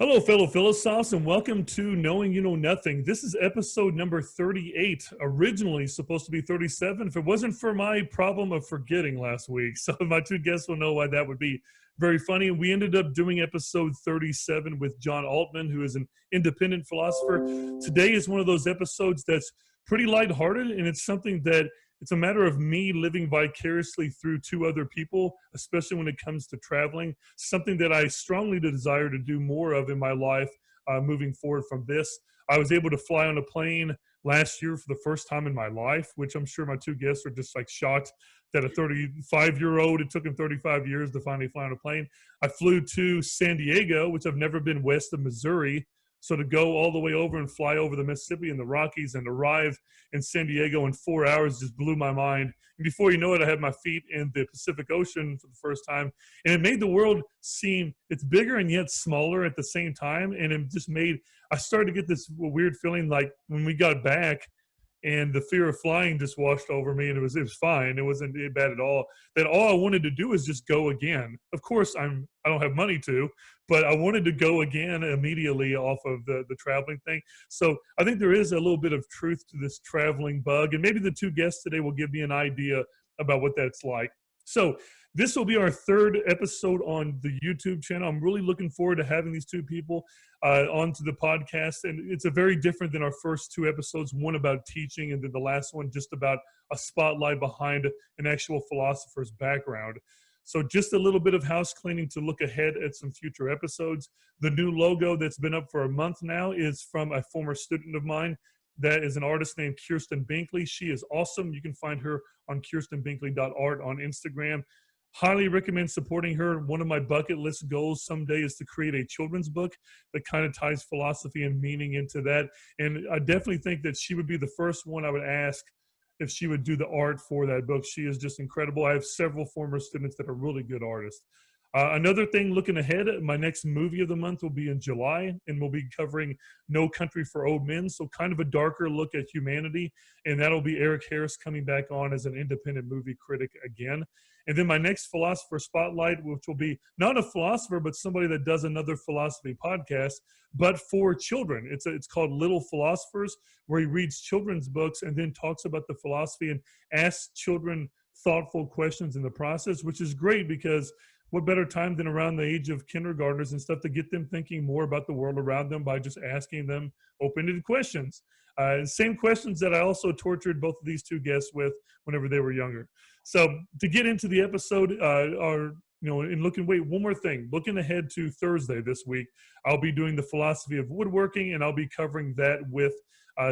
Hello, fellow philosophes, and welcome to Knowing You Know Nothing. This is episode number 38, originally supposed to be 37 if it wasn't for my problem of forgetting last week. So my two guests will know why that would be very funny. We ended up doing episode 37 with John Altman, who is an independent philosopher. Today is one of those episodes that's pretty lighthearted, and it's something that it's a matter of me living vicariously through two other people, especially when it comes to traveling, something that I strongly desire to do more of in my life moving forward from this. I was able to fly on a plane last year for the first time in my life, which I'm sure my two guests are just like shocked that a 35-year-old, it took him 35 years to finally fly on a plane. I flew to San Diego, which I've never been west of Missouri. So to go all the way over and fly over the Mississippi and the Rockies and arrive in San Diego in 4 hours just blew my mind. And before you know it, I had my feet in the Pacific Ocean for the first time. And it made the world seem, it's bigger and yet smaller at the same time. And it just made, I started to get this weird feeling like when we got back, and the fear of flying just washed over me, and it was fine. It wasn't bad at all. That all I wanted to do is just go again. Of course, I don't have money to, but I wanted to go again immediately off of the traveling thing. So I think there is a little bit of truth to this traveling bug, and maybe the two guests today will give me an idea about what that's like. So this will be our third episode on the YouTube channel. I'm really looking forward to having these two people onto the podcast. And it's a very different than our first two episodes, one about teaching and then the last one just about a spotlight behind an actual philosopher's background. So just a little bit of house cleaning to look ahead at some future episodes. The new logo that's been up for a month now is from a former student of mine. That is an artist named Kirsten Binkley. She is awesome. You can find her on kirstenbinkley.art on Instagram. Highly recommend supporting her. One of my bucket list goals someday is to create a children's book that kind of ties philosophy and meaning into that. And I definitely think that she would be the first one I would ask if she would do the art for that book. She is just incredible. I have several former students that are really good artists. Another thing looking ahead, my next movie of the month will be in July, and we'll be covering No Country for Old Men, so kind of a darker look at humanity, and that'll be Eric Harris coming back on as an independent movie critic again. And then my next philosopher spotlight, which will be not a philosopher, but somebody that does another philosophy podcast, but for children. It's called Little Philosophers, where he reads children's books and then talks about the philosophy and asks children thoughtful questions in the process, which is great because what better time than around the age of kindergartners and stuff to get them thinking more about the world around them by just asking them open-ended questions. Same questions that I also tortured both of these two guests with whenever they were younger. So to get into the episode, one more thing, looking ahead to Thursday this week, I'll be doing the philosophy of woodworking, and I'll be covering that with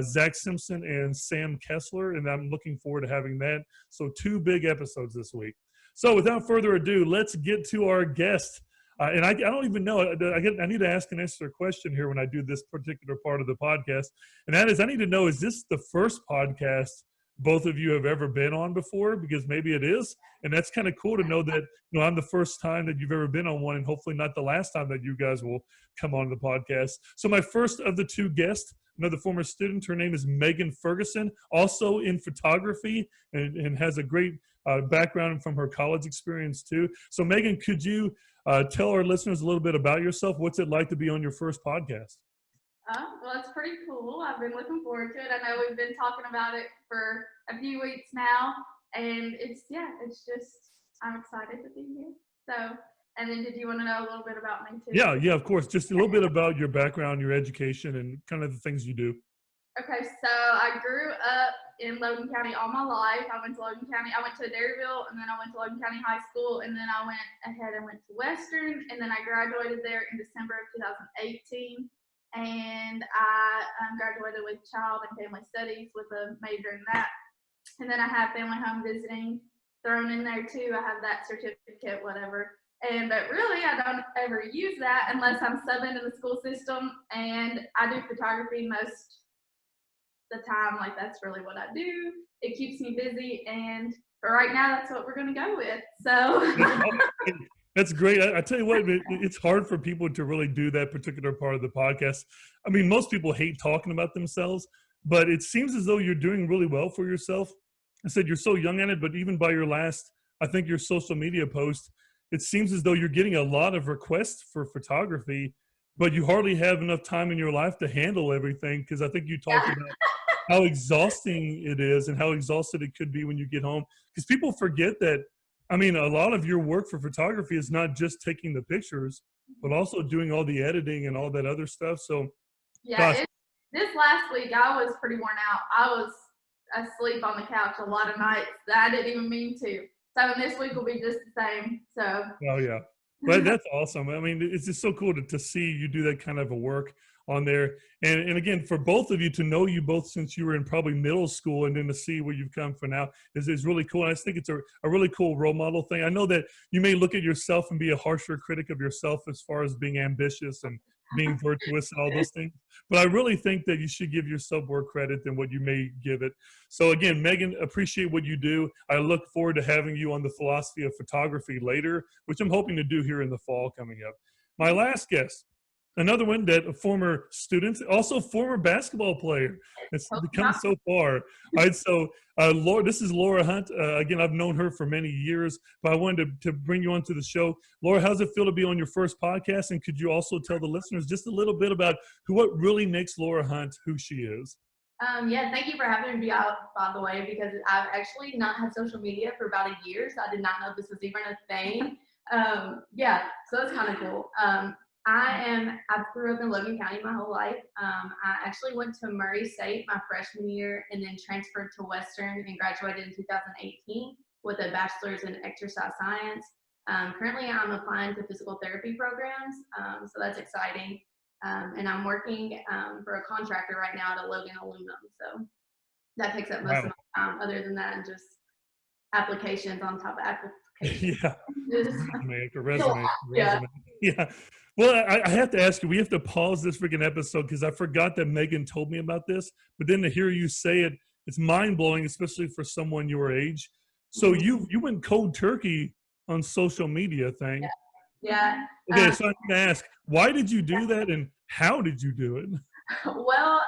Zach Simpson and Sam Kessler, and I'm looking forward to having that. So two big episodes this week. So without further ado, let's get to our guest. And I don't even know, I need to ask an answer question here when I do this particular part of the podcast. And that is, I need to know, is this the first podcast both of you have ever been on before? Because maybe it is. And that's kind of cool to know that, I'm the first time that you've ever been on one, and hopefully not the last time that you guys will come on the podcast. So my first of the two guests, another former student, her name is Meagan Ferguson, also in photography and has a great background from her college experience too. So Meagan, could you tell our listeners a little bit about yourself? What's it like to be on your first podcast? Well, it's pretty cool. I've been looking forward to it. I know we've been talking about it for a few weeks now, and it's just, I'm excited to be here. So, and then did you want to know a little bit about me too? Yeah, of course. Just a little bit about your background, your education, and kind of the things you do. Okay, so I grew up in Logan County all my life. I went to Logan County. I went to Dairyville, and then I went to Logan County High School, and then I went ahead and went to Western, and then I graduated there in December of 2018. And I graduated with Child and Family Studies with a major in that. And then I have Family Home Visiting thrown in there too. I have that certificate, whatever. But really, I don't ever use that unless I'm subbing in the school system. And I do photography most of the time. Like, that's really what I do. It keeps me busy. And for right now, that's what we're going to go with. So. That's great. I tell you what, it's hard for people to really do that particular part of the podcast. I mean, most people hate talking about themselves, but it seems as though you're doing really well for yourself. I said you're so young at it, but even by your last, I think your social media post, it seems as though you're getting a lot of requests for photography but you hardly have enough time in your life to handle everything, because I think you talked Yeah. about how exhausting it is and how exhausted it could be when you get home. Because people forget that, I mean, a lot of your work for photography is not just taking the pictures, but also doing all the editing and all that other stuff. So, Yeah, gosh, this last week I was pretty worn out. I was asleep on the couch a lot of nights that I didn't even mean to. So this week will be just the same. So oh yeah, but that's awesome. I mean, it's just so cool to see you do that kind of a work on there, and again, for both of you to know you both since you were in probably middle school, and then to see where you've come for now is really cool. And I just think it's a really cool role model thing. I know that you may look at yourself and be a harsher critic of yourself as far as being ambitious and being virtuous and all those things, but I really think that you should give yourself more credit than what you may give it. So again, Meagan, appreciate what you do. I look forward to having you on the philosophy of photography later, which I'm hoping to do here in the fall coming up. My last guest, another one that a former student, also former basketball player. It's become so far. All right, so Laura, this is Laura Hunt. Again, I've known her for many years, but I wanted to bring you onto the show. Laura, how's it feel to be on your first podcast? And could you also tell the listeners just a little bit about what really makes Laura Hunt who she is? yeah, thank you for having me out, by the way, because I've actually not had social media for about a year, so I did not know this was even a thing. Yeah, so that's kind of cool. I grew up in Logan County my whole life. I actually went to Murray State my freshman year and then transferred to Western and graduated in 2018 with a bachelor's in exercise science. Currently, I'm applying to physical therapy programs, so that's exciting. And I'm working for a contractor right now at a Logan Aluminum, so that takes up most of my time. Other than that, just applications on top of applications. Yeah. Resume. Yeah. Yeah. Well, I have to ask you, we have to pause this freaking episode because I forgot that Meagan told me about this, but then to hear you say it, it's mind blowing, especially for someone your age. So you went cold turkey on social media thing. Yeah. Okay, so I'm gonna ask, why did you do that and how did you do it? Well,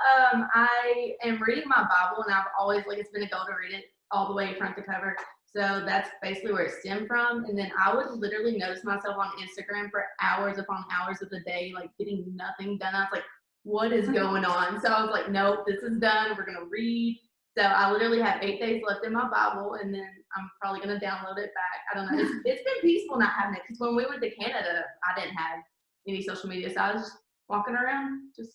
I am reading my Bible, and I've always it's been a goal to read it all the way front to cover. So that's basically where it stemmed from. And then I would literally notice myself on Instagram for hours upon hours of the day, getting nothing done. I was like, what is going on? So I was like, nope, this is done. We're gonna read. So I literally have 8 days left in my Bible, and then I'm probably gonna download it back. I don't know. It's been peaceful not having it, because when we went to Canada, I didn't have any social media, so I was just walking around, just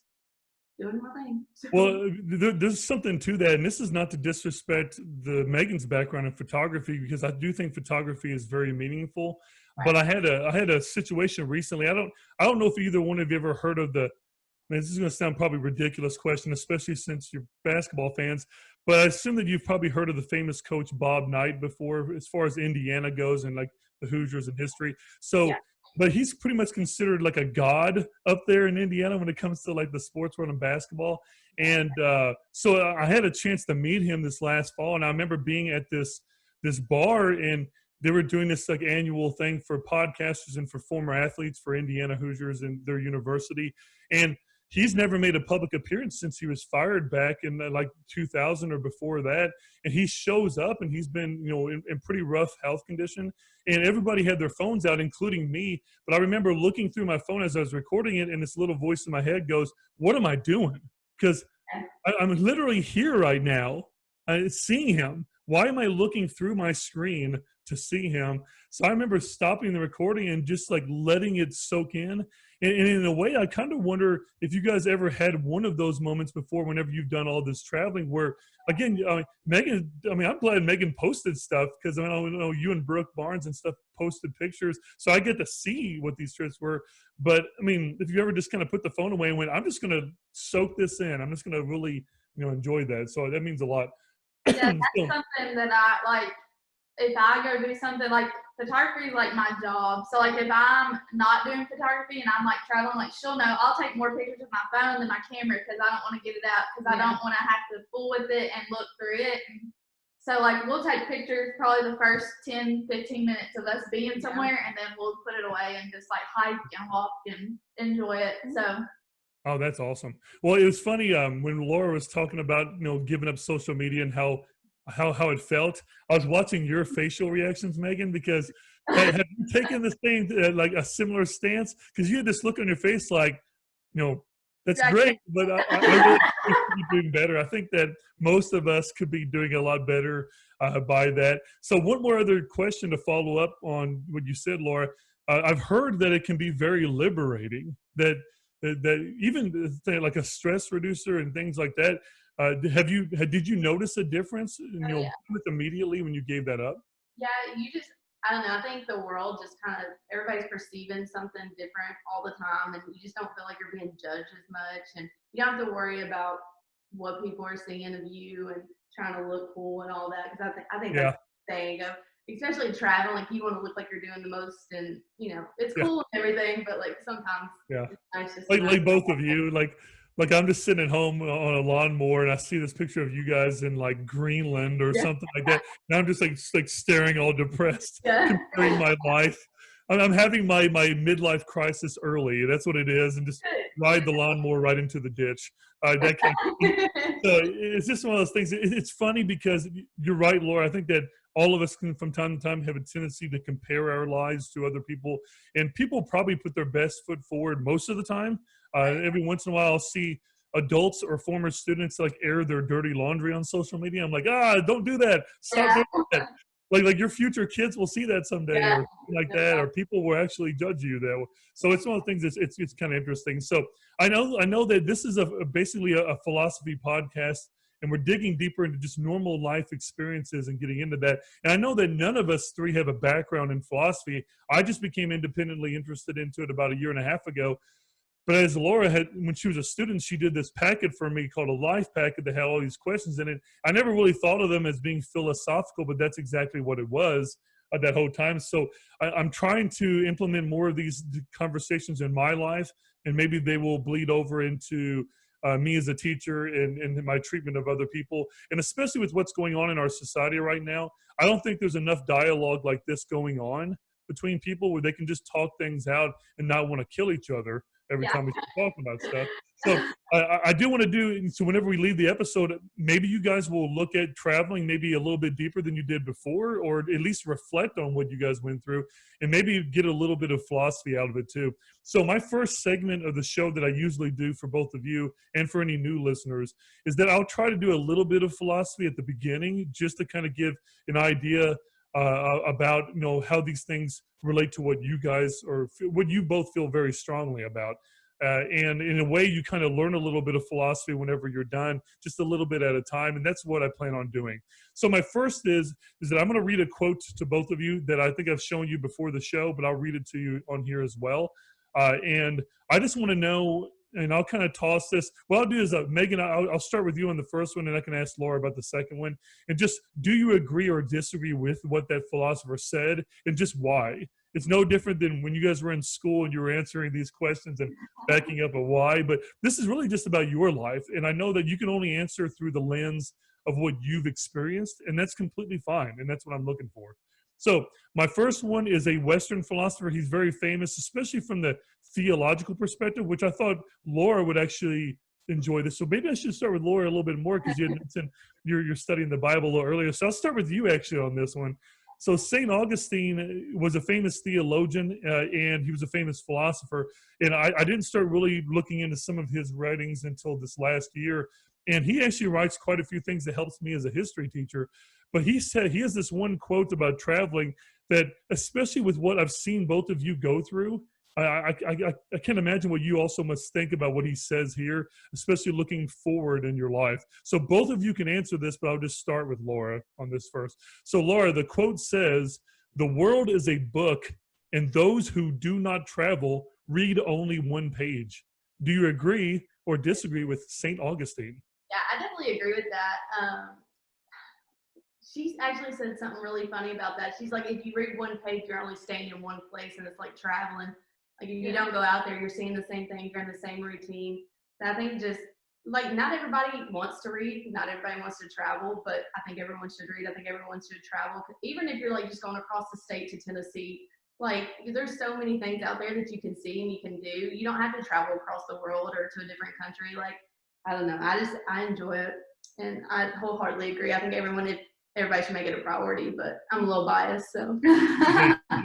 doing my thing. Well, there's something to that, and this is not to disrespect the Meagan's background in photography, because I do think photography is very meaningful. Right. But I had a situation recently. I don't know if either one of you ever heard of the. Man, this is going to sound probably a ridiculous question, especially since you're basketball fans. But I assume that you've probably heard of the famous coach Bob Knight before, as far as Indiana goes and the Hoosiers in history. So. Yeah. But he's pretty much considered like a god up there in Indiana when it comes to the sports world and basketball. And so I had a chance to meet him this last fall, and I remember being at this bar, and they were doing this annual thing for podcasters and for former athletes for Indiana Hoosiers and their university. And he's never made a public appearance since he was fired back in 2000 or before that. And he shows up, and he's been, in pretty rough health condition. And everybody had their phones out, including me. But I remember looking through my phone as I was recording it, and this little voice in my head goes, what am I doing? Because I'm literally here right now seeing him. Why am I looking through my screen to see him? So I remember stopping the recording and just letting it soak in. And in a way, I kind of wonder if you guys ever had one of those moments before, whenever you've done all this traveling, where, again, Meagan, I'm glad Meagan posted stuff, because I know you and Brooke Barnes and stuff posted pictures, so I get to see what these trips were. But, if you ever just kind of put the phone away and went, I'm just going to soak this in, I'm just going to really, enjoy that. So that means a lot. Yeah, that's something that I if I go do something photography is my job. So if I'm not doing photography and I'm traveling, she'll know I'll take more pictures with my phone than my camera, because I don't want to get it out, because I don't want to have to fool with it and look through it. And so we'll take pictures probably the first 10, 15 minutes of us being somewhere, and then we'll put it away and just hike and walk and enjoy it. So. Oh, that's awesome. Well, it was funny when Laura was talking about, giving up social media and how it felt. I was watching your facial reactions, Meagan, because have you taken the same, a similar stance? Because you had this look on your face That's Exactly. great, but I really think we should be doing better. I think that most of us could be doing a lot better by that. So, one more other question to follow up on what you said, Laura. I've heard that it can be very liberating. That even like a stress reducer and things like that. Did you notice a difference? Oh yeah. Immediately when you gave that up? Yeah, you just, I don't know. I think the world just kind of, everybody's perceiving something different all the time, and you just don't feel like you're being judged as much. And you don't have to worry about what people are seeing of you and trying to look cool and all that. Because I think that's Yeah, the thing of, especially traveling, like you want to look like you're doing the most, and it's yeah, cool and everything, but like sometimes yeah. it's nice just to not. Like both of you, like I'm just sitting at home on a lawnmower and I see this picture of you guys in like Greenland or Yeah. something like that, and I'm just like staring all depressed, Yeah. comparing my life. I'm having my midlife crisis early. That's what it is, and just ride the lawnmower right into the ditch. That kind of thing. So it's just one of those things. It's funny because you're right, Laura. I think that all of us can, from time to time, have a tendency to compare our lives to other people, and people probably put their best foot forward most of the time. Every once in a while, I'll see adults or former students like air their dirty laundry on social media. I'm like, don't do that. Stop Yeah. doing that. Like your future kids will see that someday, Yeah. or like that, or people will actually judge you that way. So it's one of the things it's kind of interesting. So I know that this is basically a philosophy podcast, and we're digging deeper into just normal life experiences and getting into that. And I know that none of us three have a background in philosophy. I just became independently interested into it about a year and a half ago. But as Laura had, when she was a student, she did this packet for me called a life packet that had all these questions in it. I never really thought of them as being philosophical, but that's exactly what it was that whole time. So I'm trying to implement more of these conversations in my life, and maybe they will bleed over into me as a teacher and my treatment of other people. And especially with what's going on in our society right now, I don't think there's enough dialogue like this going on between people where they can just talk things out and not want to kill each other every Yeah. time we start talking about stuff. So I do want to do, so whenever we leave the episode, maybe you guys will look at traveling maybe a little bit deeper than you did before, or at least reflect on what you guys went through, and maybe get a little bit of philosophy out of it too. So my first segment of the show that I usually do for both of you and for any new listeners is that I'll try to do a little bit of philosophy at the beginning, just to kind of give an idea about how these things relate to what you guys, or what you both feel very strongly about. And in a way, you kind of learn a little bit of philosophy whenever you're done, just a little bit at a time, and that's what I plan on doing. So my first is that I'm going to read a quote to both of you that I think I've shown you before the show, but I'll read it to you on here as well. And I just want to know, and I'll kind of toss this. What I'll do is, Megan, I'll start with you on the first one, and I can ask Laura about the second one. And just, do you agree or disagree with what that philosopher said, and just why? It's no different than when you guys were in school and you were answering these questions and backing up a why. But this is really just about your life. And I know that you can only answer through the lens of what you've experienced, and that's completely fine. And that's what I'm looking for. So my first one is a Western philosopher. He's very famous, especially from the theological perspective, which I thought Laura would actually enjoy this. So maybe I should start with Laura a little bit more, because you mentioned you're studying the Bible a little earlier. So I'll start with you actually on this one. So St. Augustine was a famous theologian, and he was a famous philosopher. And I didn't start really looking into some of his writings until this last year. And he actually writes quite a few things that helps me as a history teacher. But he said, he has this one quote about traveling that, especially with what I've seen both of you go through, I can't imagine what you also must think about what he says here, especially looking forward in your life. So both of you can answer this, but I'll just start with Laura on this first. So Laura, the quote says, "The world is a book, and those who do not travel read only one page." Do you agree or disagree with St. Augustine? Yeah, I definitely agree with that. She actually said something really funny about that. She's like, if you read one page, you're only staying in one place, and it's like traveling. Like if you don't go out there, you're seeing the same thing, you're in the same routine. So I think just like, not everybody wants to read, not everybody wants to travel, but I think everyone should read. I think everyone should travel. Even if you're like just going across the state to Tennessee, like there's so many things out there that you can see and you can do. You don't have to travel across the world or to a different country. Like, I don't know. I enjoy it, and I wholeheartedly agree. I think everybody should make it a priority, but I'm a little biased, so.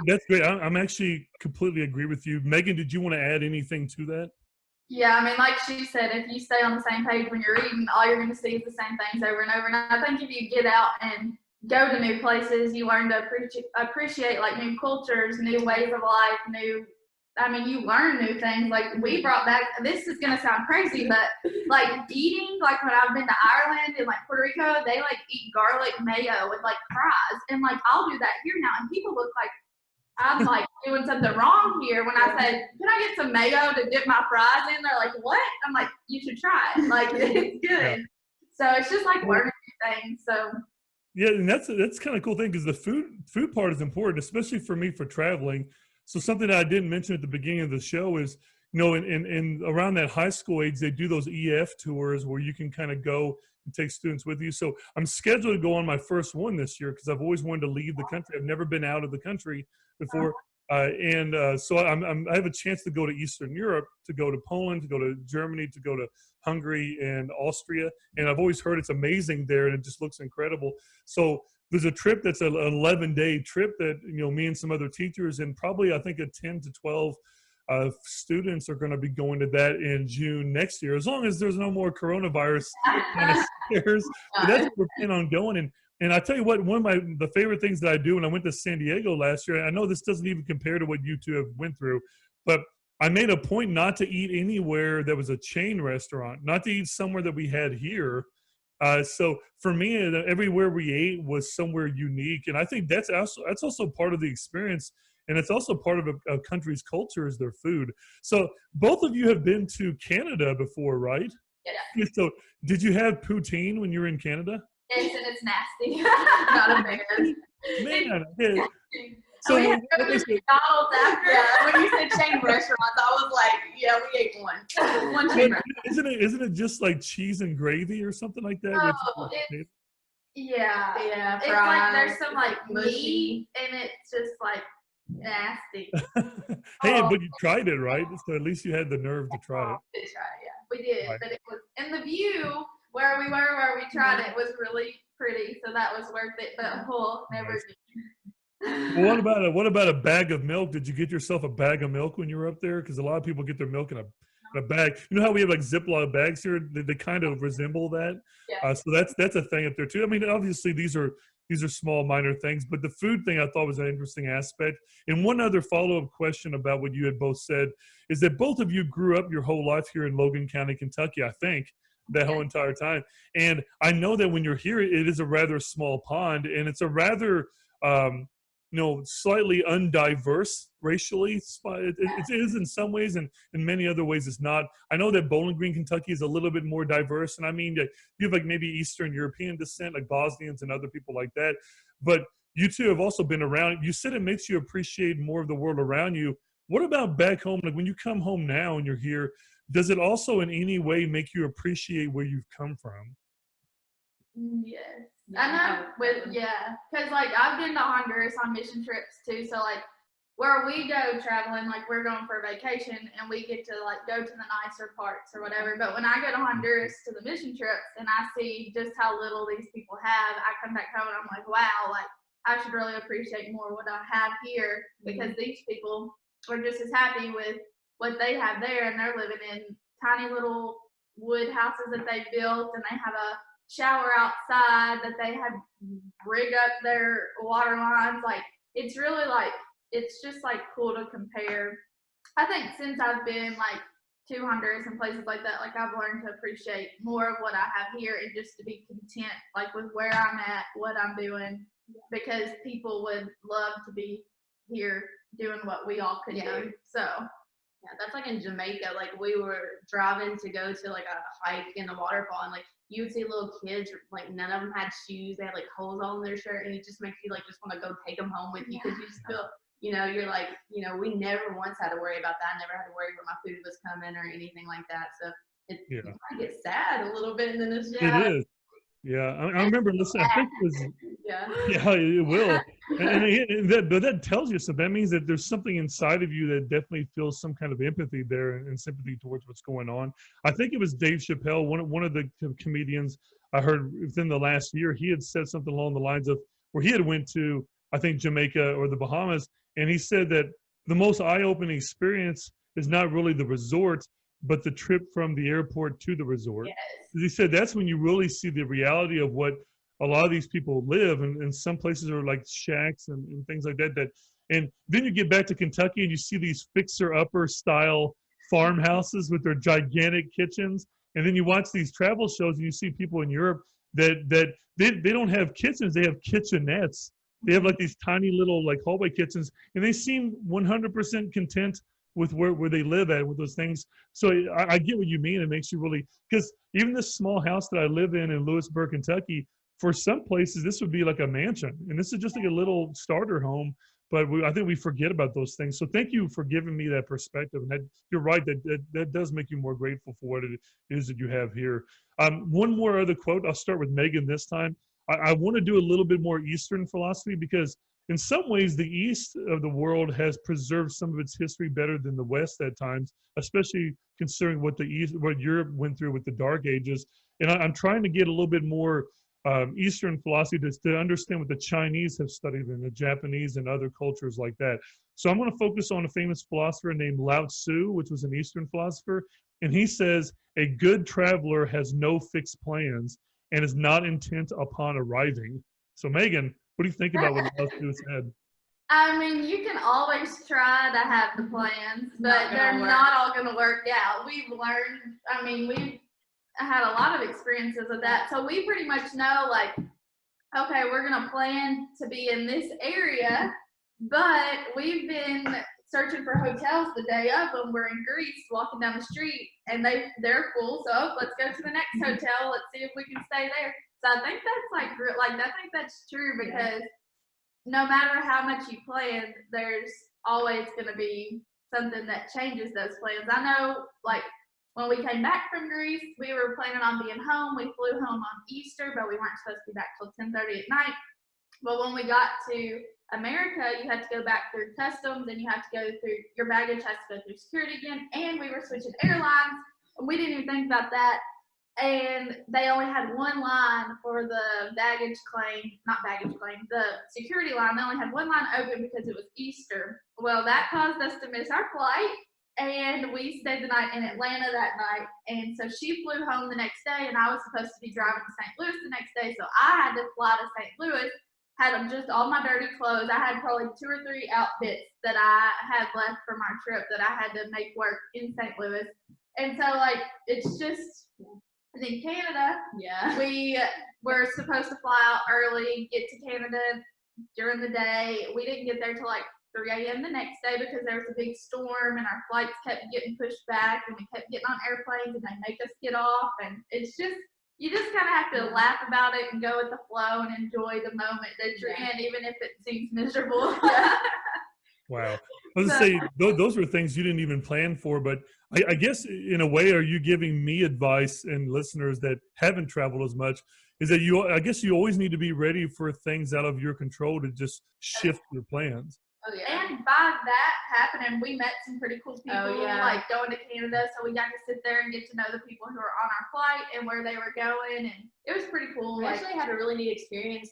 That's great. I'm actually completely agree with you. Megan, did you want to add anything to that? Yeah, I mean, like she said, if you stay on the same page when you're eating, all you're going to see is the same things over and over. And I think if you get out and go to new places, you learn to appreciate like new cultures, new ways of life, you learn new things. Like we brought back, this is going to sound crazy, but like eating, like when I've been to Ireland and like Puerto Rico, they like eat garlic mayo with like fries. And like I'll do that here now. And people look like I'm like doing something wrong here when I say, can I get some mayo to dip my fries in? They're like, what? I'm like, you should try it. Like, it's good. Yeah. So it's just like learning new things. So Yeah, and that's kind of cool thing because the food part is important, especially for me for traveling. So something that I didn't mention at the beginning of the show is, in around that high school age, they do those EF tours where you can kind of go and take students with you. So I'm scheduled to go on my first one this year because I've always wanted to leave the country. I've never been out of the country before. So I have a chance to go to Eastern Europe, to go to Poland, to go to Germany, to go to Hungary and Austria. And I've always heard it's amazing there and it just looks incredible. So there's a trip that's an 11-day trip that, me and some other teachers and probably I think a 10 to 12 students are going to be going to that in June next year, as long as there's no more coronavirus kind of scares. But that's what we're planning on going. And I tell you what, one of the favorite things that I do when I went to San Diego last year, I know this doesn't even compare to what you two have went through, but I made a point not to eat anywhere that was a chain restaurant, not to eat somewhere that we had here. So for me, everywhere we ate was somewhere unique, and I think that's also part of the experience, and it's also part of a country's culture is their food. So both of you have been to Canada before, right? yeah, So did you have poutine when you were in Canada? yes, and it's nasty. Not a fan. Man, yeah. So So we had to go okay, to McDonald's after. Yeah, when you said chain restaurants, I was like, yeah, we ate one. One chain restaurant. isn't it just like cheese and gravy or something like that? No, yeah. Yeah, It's fries, like there's some like mushy. meat and it's just like nasty. Hey, but you tried it, right? So at least you had the nerve to try it. We did try it, yeah. We did, Right. but it was, and the view where we tried it was really pretty, so that was worth it. But never Nice. again. Well, what about a bag of milk? Did you get yourself a bag of milk when you were up there? Because a lot of people get their milk in a bag. You know how we have like Ziploc bags here? They kind of resemble that. Yeah. So that's a thing up there too. I mean, obviously these are small minor things, but the food thing I thought was an interesting aspect. And one other follow-up question about what you had both said is that both of you grew up your whole life here in Logan County, Kentucky, I think, that whole entire time. And I know that when you're here, it is a rather small pond, and it's a rather slightly undiverse racially. It is in some ways, and in many other ways it's not. I know that Bowling Green, Kentucky is a little bit more diverse, and I mean, you have like maybe Eastern European descent, like Bosnians and other people like that. But you two have also been around. You said it makes you appreciate more of the world around you. What about back home? Like when you come home now and you're here, does it also in any way make you appreciate where you've come from? Yes. I know because like I've been to Honduras on mission trips too. So like where we go traveling, like we're going for a vacation and we get to like go to the nicer parts or whatever. But when I go to Honduras to the mission trips and I see just how little these people have, I come back home and I'm like, wow, like I should really appreciate more what I have here because these people are just as happy with what they have there and they're living in tiny little wood houses that they built and they have a shower outside that they had rig up their water lines. Like it's really like it's just like cool to compare. I think since I've been like to Honduras and places like that, like I've learned to appreciate more of what I have here and just to be content like with where I'm at, what I'm doing, because people would love to be here doing what we all could do. So yeah, that's like in Jamaica. Like we were driving to go to like a hike in the waterfall, and like you would see little kids, like none of them had shoes. They had like holes all in their shirt, and it just makes you like just want to go take them home with you because you just feel, you're like, we never once had to worry about that. I never had to worry where my food was coming or anything like that. So you kind of get sad a little bit, and then it's It is. Yeah, I remember listening. I think it was. Yeah, it will. But that tells you something. That means that there's something inside of you that definitely feels some kind of empathy there and sympathy towards what's going on. I think it was Dave Chappelle, one of the comedians I heard within the last year. He had said something along the lines of where he had went to, I think, Jamaica or the Bahamas, and he said that the most eye-opening experience is not really the resort, but the trip from the airport to the resort. Yes. He said that's when you really see the reality of what a lot of these people live, and some places are like shacks and things like that. And then you get back to Kentucky and you see these fixer-upper style farmhouses with their gigantic kitchens, and then you watch these travel shows and you see people in Europe that they don't have kitchens, they have kitchenettes. They have like these tiny little like hallway kitchens, and they seem 100% content with where they live at with those things. So I get what you mean. It makes you really, because even this small house that I live in Lewisburg, Kentucky, for some places this would be like a mansion, and this is just like a little starter home. But I think we forget about those things. So thank you for giving me that perspective. And you're right, that does make you more grateful for what it is that you have here. One more other quote. I'll start with Meagan this time. I want to do a little bit more Eastern philosophy, because in some ways the East of the world has preserved some of its history better than the West at times, especially considering what what Europe went through with the Dark Ages. And I'm trying to get a little bit more Eastern philosophy to understand what the Chinese have studied and the Japanese and other cultures like that. So I'm going to focus on a famous philosopher named Lao Tzu, which was an Eastern philosopher. And he says, a good traveler has no fixed plans and is not intent upon arriving. So Meagan, what do you think about what Lao Tzu said? I mean, you can always try to have the plans, but they're not all going to work out. We've learned, I mean, we've had a lot of experiences with that. So we pretty much know, like, okay, we're going to plan to be in this area, but we've been searching for hotels the day of when we're in Greece, walking down the street, and they're full. So let's go to the next hotel. Let's see if we can stay there. So I think that's I think that's true, because no matter how much you plan, there's always going to be something that changes those plans. I know, like, when we came back from Greece, we were planning on being home. We flew home on Easter, but we weren't supposed to be back till 10:30 at night. But when we got to America, you had to go back through customs, and you had to go through, your baggage has to go through security again, and we were switching airlines, and we didn't even think about that. And they only had one line for the the security line. They only had one line open because it was Easter. Well, that caused us to miss our flight, and we stayed the night in Atlanta that night. And so she flew home the next day, and I was supposed to be driving to St. Louis the next day, so I had to fly to St. Louis, had just all my dirty clothes. I had probably 2 or 3 outfits that I had left from our trip that I had to make work in St. Louis. And so, like, it's just, and in Canada, we were supposed to fly out early, get to Canada during the day. We didn't get there till like 3 a.m. the next day because there was a big storm, and our flights kept getting pushed back, and we kept getting on airplanes, and they make us get off. And it's just, you just kind of have to laugh about it and go with the flow and enjoy the moment that you're in, even if it seems miserable. Wow. I was going to say, those were things you didn't even plan for, but I guess in a way, are you giving me advice and listeners that haven't traveled as much, is that I guess you always need to be ready for things out of your control to just shift your plans. Oh, yeah. And by that happening, we met some pretty cool people, like going to Canada. So we got to sit there and get to know the people who were on our flight and where they were going. And it was pretty cool. We actually had a really neat experience.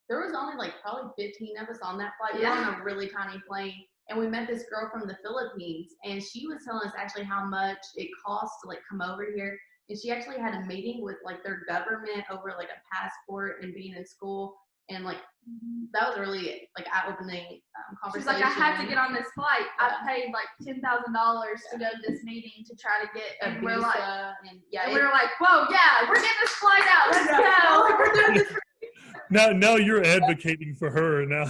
There was only like probably 15 of us on that flight. We were on a really tiny plane, and we met this girl from the Philippines, and she was telling us actually how much it costs to like come over here. And she actually had a meeting with like their government over like a passport and being in school, and like that was really like eye-opening conversation. She's like, I had to get on this flight. I paid like $10,000 to go to this meeting to try to get a visa. We're like, and we were like, whoa, we're getting this flight out. Let's go. We're doing this. Now you're advocating for her now.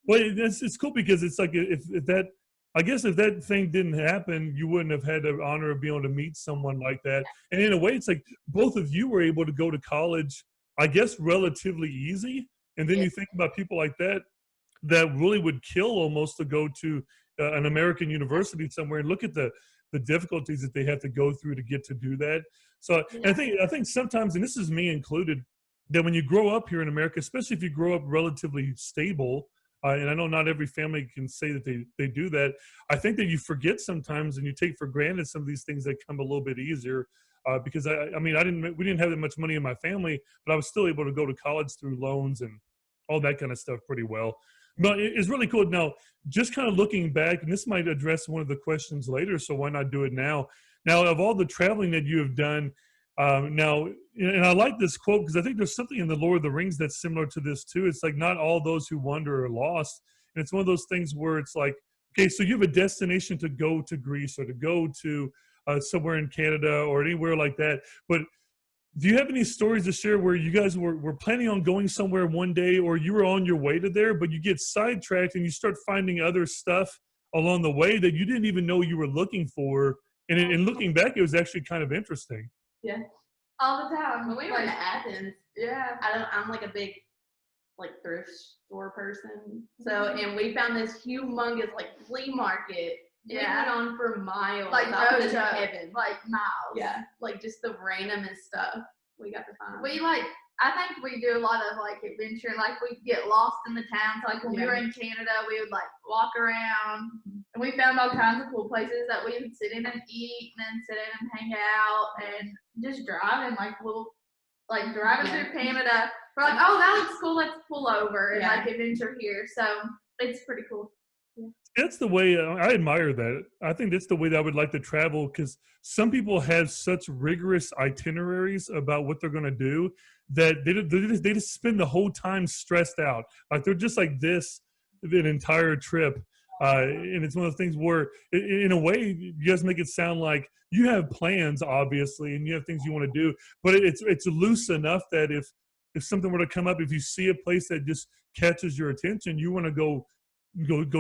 Well, it's cool because it's like if that thing didn't happen, you wouldn't have had the honor of being able to meet someone like that. And in a way, it's like both of you were able to go to college, I guess, relatively easy. And then you think about people like that really would kill almost to go to an American university somewhere and look at the difficulties that they have to go through to get to do that. So I think sometimes, and this is me included, that when you grow up here in America, especially if you grow up relatively stable, and I know not every family can say that they do that, I think that you forget sometimes and you take for granted some of these things that come a little bit easier. Because we didn't have that much money in my family, but I was still able to go to college through loans and all that kind of stuff pretty well. No, it's really cool. Now, just kind of looking back, and this might address one of the questions later, so why not do it now? Now, of all the traveling that you have done, now, and I like this quote because I think there's something in the Lord of the Rings that's similar to this too. It's like not all those who wander are lost, and it's one of those things where it's like, okay, so you have a destination to go to Greece or to go to somewhere in Canada or anywhere like that, but do you have any stories to share where you guys were planning on going somewhere one day, or you were on your way to there, but you get sidetracked and you start finding other stuff along the way that you didn't even know you were looking for? And looking back, it was actually kind of interesting. Yeah. All the time. When we were in Athens, Yeah. I'm like a big like thrift store person. So and we found this humongous like flea market. Yeah. We went on for miles. Like I was in no joke, heaven. like miles. Yeah. Like just the randomest stuff we got to find. I think we do a lot of like adventure, like we get lost in the towns. Like when we were in Canada, we would like walk around and we found all kinds of cool places that we would sit in and eat and then sit in and hang out and just driving driving through Canada. We're like, oh, that looks cool, let's pull over and like adventure here. So it's pretty cool. That's the way I admire that. I think that's the way that I would like to travel, because some people have such rigorous itineraries about what they're going to do that they just spend the whole time stressed out. Like they're just like this an entire trip. And it's one of those things where, in a way, you guys make it sound like you have plans, obviously, and you have things you want to do, but it's loose enough that if something were to come up, if you see a place that just catches your attention, you want to go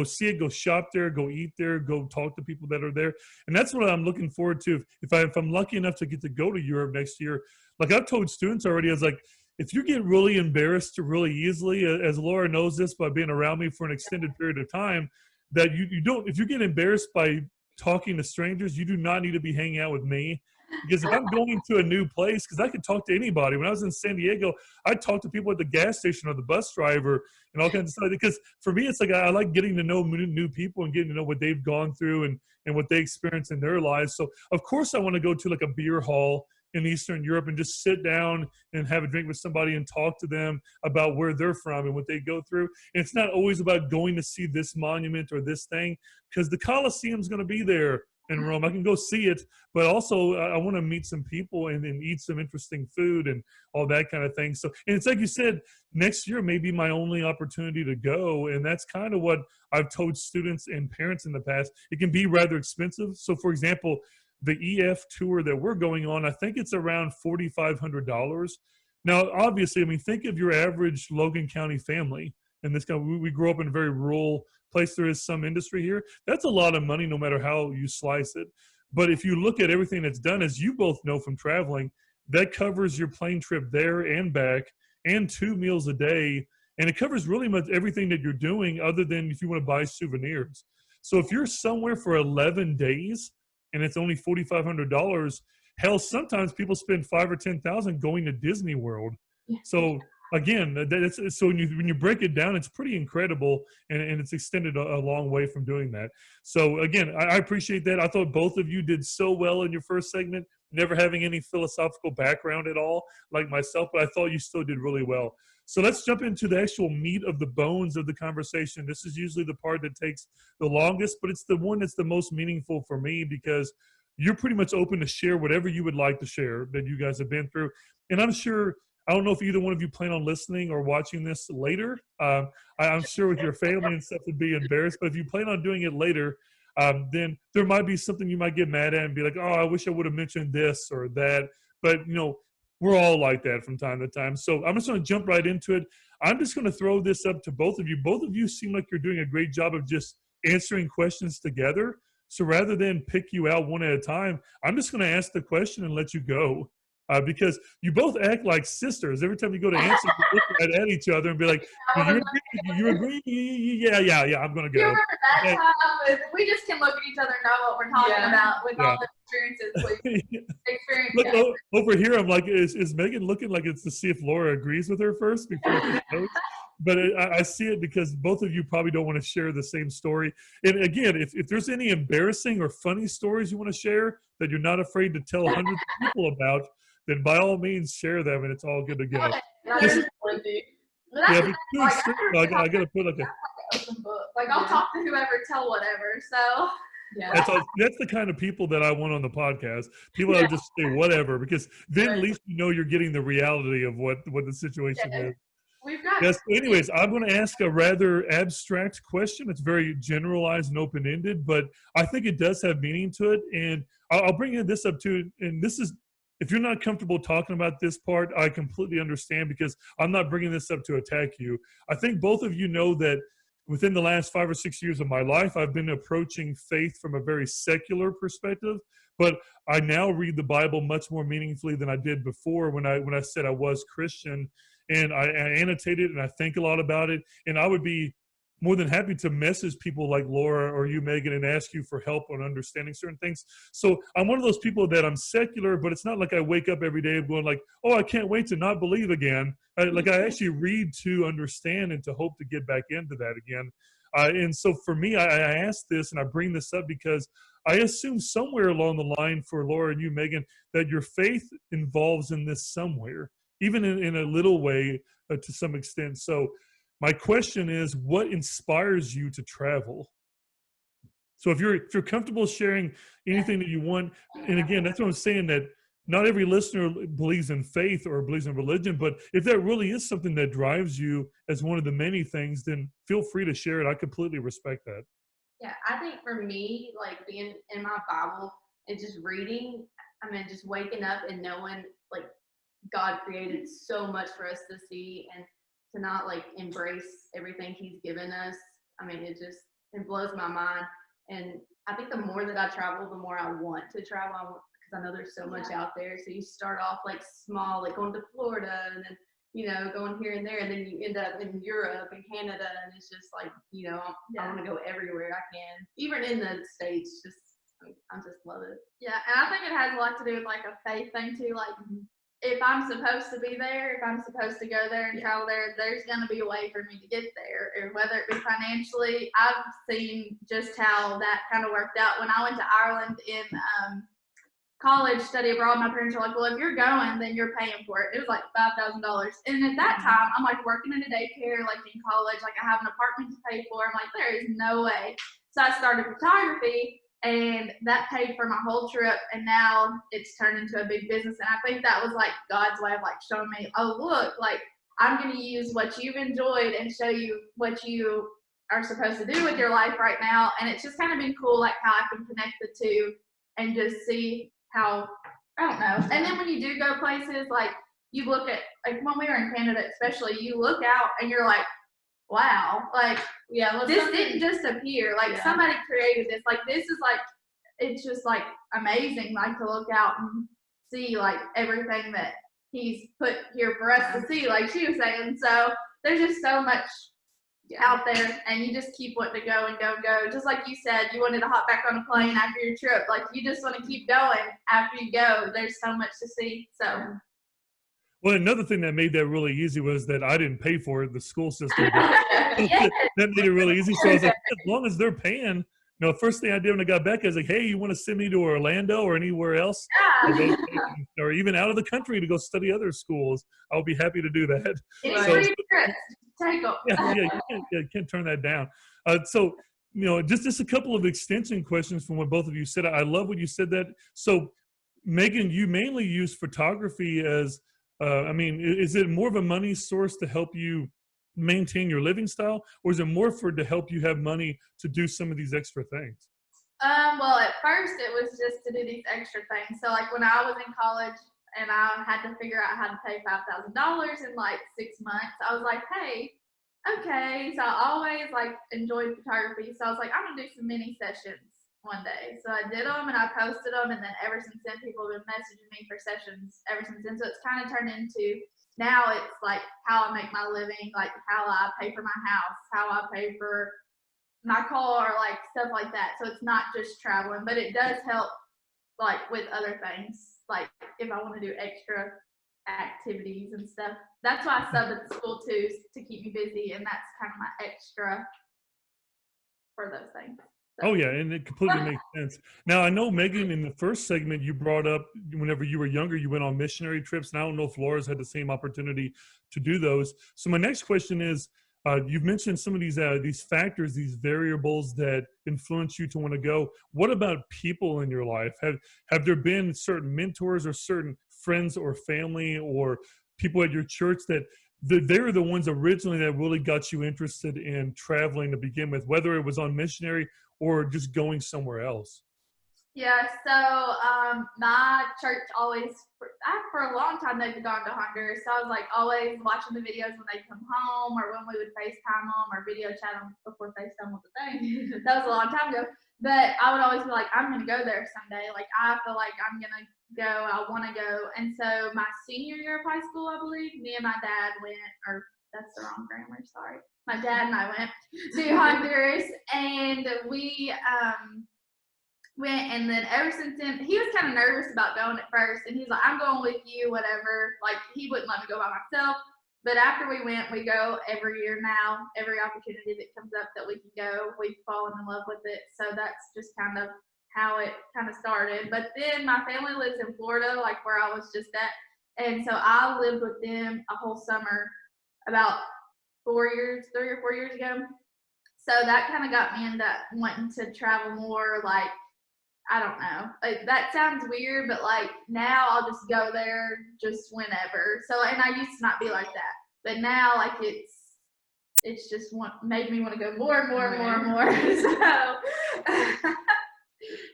see it, go shop there, go eat there, go talk to people that are there. And that's what I'm looking forward to. If I'm lucky enough to get to go to Europe next year, like I've told students already, I was like, if you get really embarrassed really easily, as Laura knows this by being around me for an extended period of time, that you don't, if you get embarrassed by talking to strangers, you do not need to be hanging out with me. Because if I'm going to a new place, because I could talk to anybody. When I was in San Diego, I'd talk to people at the gas station or the bus driver and all kinds of stuff. Because for me, it's like I like getting to know new people and getting to know what they've gone through and what they experience in their lives. So, of course, I want to go to like a beer hall in Eastern Europe and just sit down and have a drink with somebody and talk to them about where they're from and what they go through. And it's not always about going to see this monument or this thing, because the Colosseum's going to be there in Rome. I can go see it, but also I want to meet some people and eat some interesting food and all that kind of thing. So, and it's like you said, next year may be my only opportunity to go. And that's kind of what I've told students and parents in the past. It can be rather expensive. So for example, the EF tour that we're going on, I think it's around $4,500. Now, obviously, I mean, think of your average Logan County family. And this kind of, we grew up in a very rural place. There is some industry here. That's a lot of money, no matter how you slice it. But if you look at everything that's done, as you both know from traveling, that covers your plane trip there and back and 2 meals a day. And it covers really much everything that you're doing other than if you want to buy souvenirs. So if you're somewhere for 11 days and it's only $4,500, hell, sometimes people spend $5,000 or $10,000 going to Disney World. So again, so when you break it down, it's pretty incredible, and it's extended a long way from doing that. So again, I appreciate that. I thought both of you did so well in your first segment, never having any philosophical background at all, like myself, but I thought you still did really well. So let's jump into the actual meat of the bones of the conversation. This is usually the part that takes the longest, but it's the one that's the most meaningful for me, because you're pretty much open to share whatever you would like to share that you guys have been through. And I'm sure, I don't know if either one of you plan on listening or watching this later. I'm sure with your family and stuff would be embarrassed, but if you plan on doing it later, then there might be something you might get mad at and be like, oh, I wish I would have mentioned this or that. But, you know, we're all like that from time to time. So I'm just going to jump right into it. I'm just going to throw this up to both of you. Both of you seem like you're doing a great job of just answering questions together. So rather than pick you out one at a time, I'm just going to ask the question and let you go. Because you both act like sisters. Every time you go to answer, you look at each other and be like, you agree? Yeah, I'm going to go. You remember that time? We just can look at each other and know what we're talking about with all the experiences we've experienced. Look, over here, I'm like, is Megan looking like it's to see if Laura agrees with her first before she goes? But I see it because both of you probably don't want to share the same story. And again, if there's any embarrassing or funny stories you want to share that you're not afraid to tell hundreds of people about, then by all means share them, and it's all good to go. I got to put like open book. Like I'll Yeah. talk to whoever, tell whatever. So Yeah. That's the kind of people that I want on the podcast. People Yeah. that just say whatever, because then at Right. least you know you're getting the reality of what the situation Yeah. is. we've got Yes. Anyways, I'm going to ask a rather abstract question. It's very generalized and open-ended, but I think it does have meaning to it. And I'll bring this up too. And this is, if you're not comfortable talking about this part, I completely understand, because I'm not bringing this up to attack you. I think both of you know that within the last 5 or 6 years of my life, I've been approaching faith from a very secular perspective, but I now read the Bible much more meaningfully than I did before when I said I was Christian. And I annotate it and I think a lot about it. And I would be more than happy to message people like Laura or you, Megan, and ask you for help on understanding certain things. So I'm one of those people that I'm secular, but it's not like I wake up every day going like, oh, I can't wait to not believe again. Like I actually read to understand and to hope to get back into that again. And so for me, I ask this and I bring this up because I assume somewhere along the line for Laura and you, Megan, that your faith involves in this somewhere, even in a little way to some extent. So my question is, what inspires you to travel? So if you're comfortable sharing anything that you want, and again, that's what I'm saying, that not every listener believes in faith or believes in religion, but if that really is something that drives you as one of the many things, then feel free to share it. I completely respect that. Yeah, I think for me, like being in my Bible and just reading, I mean, just waking up and knowing like God created so much for us to see and to not like embrace everything He's given us. I mean, it blows my mind. And I think the more that I travel, the more I want to travel because I know there's so much out there. So you start off like small, like going to Florida and then, going here and there. And then you end up in Europe and Canada. And it's just like, I want to go everywhere I can. Even in the States, I just love it. yeah, and I think it has a lot to do with like a faith thing too. Like if I'm supposed to be there, if I'm supposed to go there and travel there, there's going to be a way for me to get there. Or whether it be financially, I've seen just how that kind of worked out. When I went to Ireland in college, study abroad, my parents were like, well, if you're going, then you're paying for it. It was like $5,000. And at that time, I'm like working in a daycare, like in college, like I have an apartment to pay for. I'm like, there is no way. So I started photography. And that paid for my whole trip, and now it's turned into a big business. And I think that was like God's way of like showing me, oh look, like I'm going to use what you've enjoyed and show you what you are supposed to do with your life right now. And it's just kind of been cool, like how I can connect the two and just see how, I don't know. And then when you do go places, like you look at, like when we were in Canada especially, you look out and you're like, wow, like this didn't just appear. Like somebody created this. Like this is like, it's just like amazing, like to look out and see like everything that He's put here for us to see, like she was saying. So there's just so much out there, and you just keep wanting to go and go and go. Just like you said, you wanted to hop back on a plane after your trip. Like you just want to keep going after you go. There's so much to see. So. Well, another thing that made that really easy was that I didn't pay for it. The school system did. Yes. That made it really easy. So I was like, as long as they're paying, first thing I did when I got back, I was like, hey, you want to send me to Orlando or anywhere else? Yeah. Or even out of the country to go study other schools. I'll be happy to do that. Any free trips, take them. You can't turn that down. So, just a couple of extension questions from what both of you said. I love what you said that. So, Meagan, you mainly use photography as, is it more of a money source to help you maintain your living style, or is it more to help you have money to do some of these extra things? Well, at first it was just to do these extra things. So like when I was in college and I had to figure out how to pay $5,000 in like 6 months, I was like, hey, okay. So I always like enjoyed photography. So I was like, I'm gonna do some mini sessions one day. So I did them and I posted them, and then ever since then people have been messaging me for sessions ever since then. So it's kind of turned into, now it's like how I make my living, like how I pay for my house, how I pay for my car, like stuff like that. So it's not just traveling, but it does help like with other things, like if I want to do extra activities and stuff. That's why I sub at school too, to keep me busy, and that's kind of my extra for those things. Oh, yeah, and it completely makes sense. Now, I know, Meagan, in the first segment, you brought up whenever you were younger, you went on missionary trips, and I don't know if Laura's had the same opportunity to do those. So my next question is, You've mentioned some of these factors, these variables that influence you to want to go. What about people in your life? Have there been certain mentors or certain friends or family or people at your church that they're the ones originally that really got you interested in traveling to begin with, whether it was on missionary or just going somewhere else? Yeah, so my church always, for a long time, they've gone to Honduras. So I was like always watching the videos when they come home or when we would FaceTime them or video chat them before FaceTime was a thing. That was a long time ago. But I would always be like, I'm going to go there someday. Like, I feel like I'm going to go. I want to go. And so my senior year of high school, I believe, me and my dad went, or that's the wrong grammar, sorry. My dad and I went to Honduras, and we went, and then ever since then, he was kind of nervous about going at first, and he's like, I'm going with you, whatever. Like, he wouldn't let me go by myself. But after we went, we go every year now. Every opportunity that comes up that we can go, we've fallen in love with it. So that's just kind of how it kind of started. But then my family lives in Florida, like where I was just at. And so I lived with them a whole summer about 3 or 4 years ago. So that kind of got me into wanting to travel more, like, I don't know. Like, that sounds weird, but like now I'll just go there just whenever. So, and I used to not be like that, but now like it's just made me want to go more and more and more and more. So,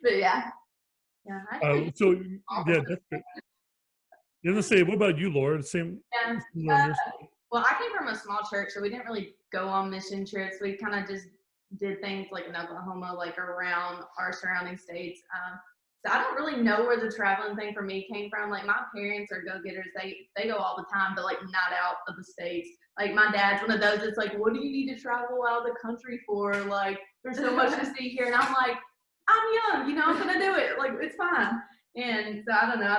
but yeah. So yeah, that's good. You gonna say, what about you, Laura? Same. Yeah. Well, I came from a small church, so we didn't really go on mission trips. We kind of just did things like in Oklahoma, like around our surrounding states. So I don't really know where the traveling thing for me came from. Like, my parents are go-getters. They go all the time, but like not out of the States. Like, my dad's one of those that's like, what do you need to travel out of the country for? Like, there's so much to see here. And I'm like, I'm young, I'm gonna do it. Like, it's fine. And so I don't know.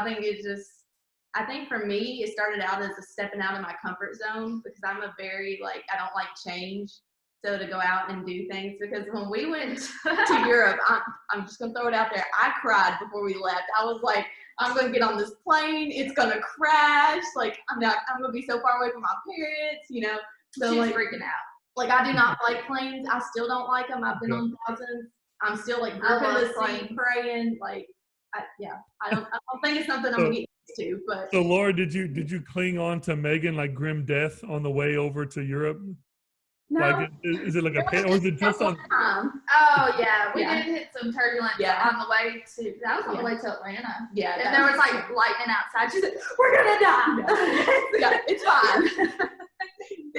I think for me, it started out as a stepping out of my comfort zone, because I'm a very, like, I don't like change. So to go out and do things, because when we went to Europe, I'm just going to throw it out there. I cried before we left. I was like, I'm going to get on this plane. It's going to crash. Like, I'm going to be so far away from my parents, So She's like, freaking out. Like, I do not like planes. I still don't like them. I've been on thousands. I'm still like gripping the seat, praying. Like, I don't think it's something I'm going to get used to. But so, Laura, did you cling on to Meagan like grim death on the way over to Europe? no. Like, is it like a pain, or is it just on? Oh yeah, we did hit some turbulence on the way to. That was on the way to Atlanta. Yeah, and there was like lightning outside. She said, "We're gonna die." Yeah, it's fine.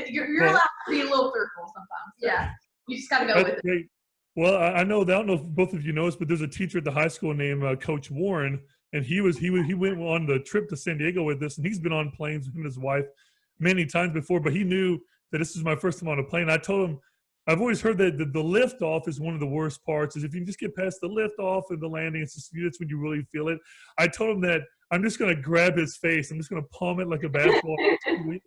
You're allowed to be a little fearful sometimes. So yeah, you just gotta go with it. Great. Well, I know that. I don't know if both of you know this, but there's a teacher at the high school named Coach Warren, and he went on the trip to San Diego with us, and he's been on planes with him and his wife many times before, but he knew that this is my first time on a plane. I told him, I've always heard that the lift off is one of the worst parts. Is if you can just get past the lift off and the landing, that's when you really feel it. I told him that I'm just going to grab his face. I'm just going to palm it like a basketball,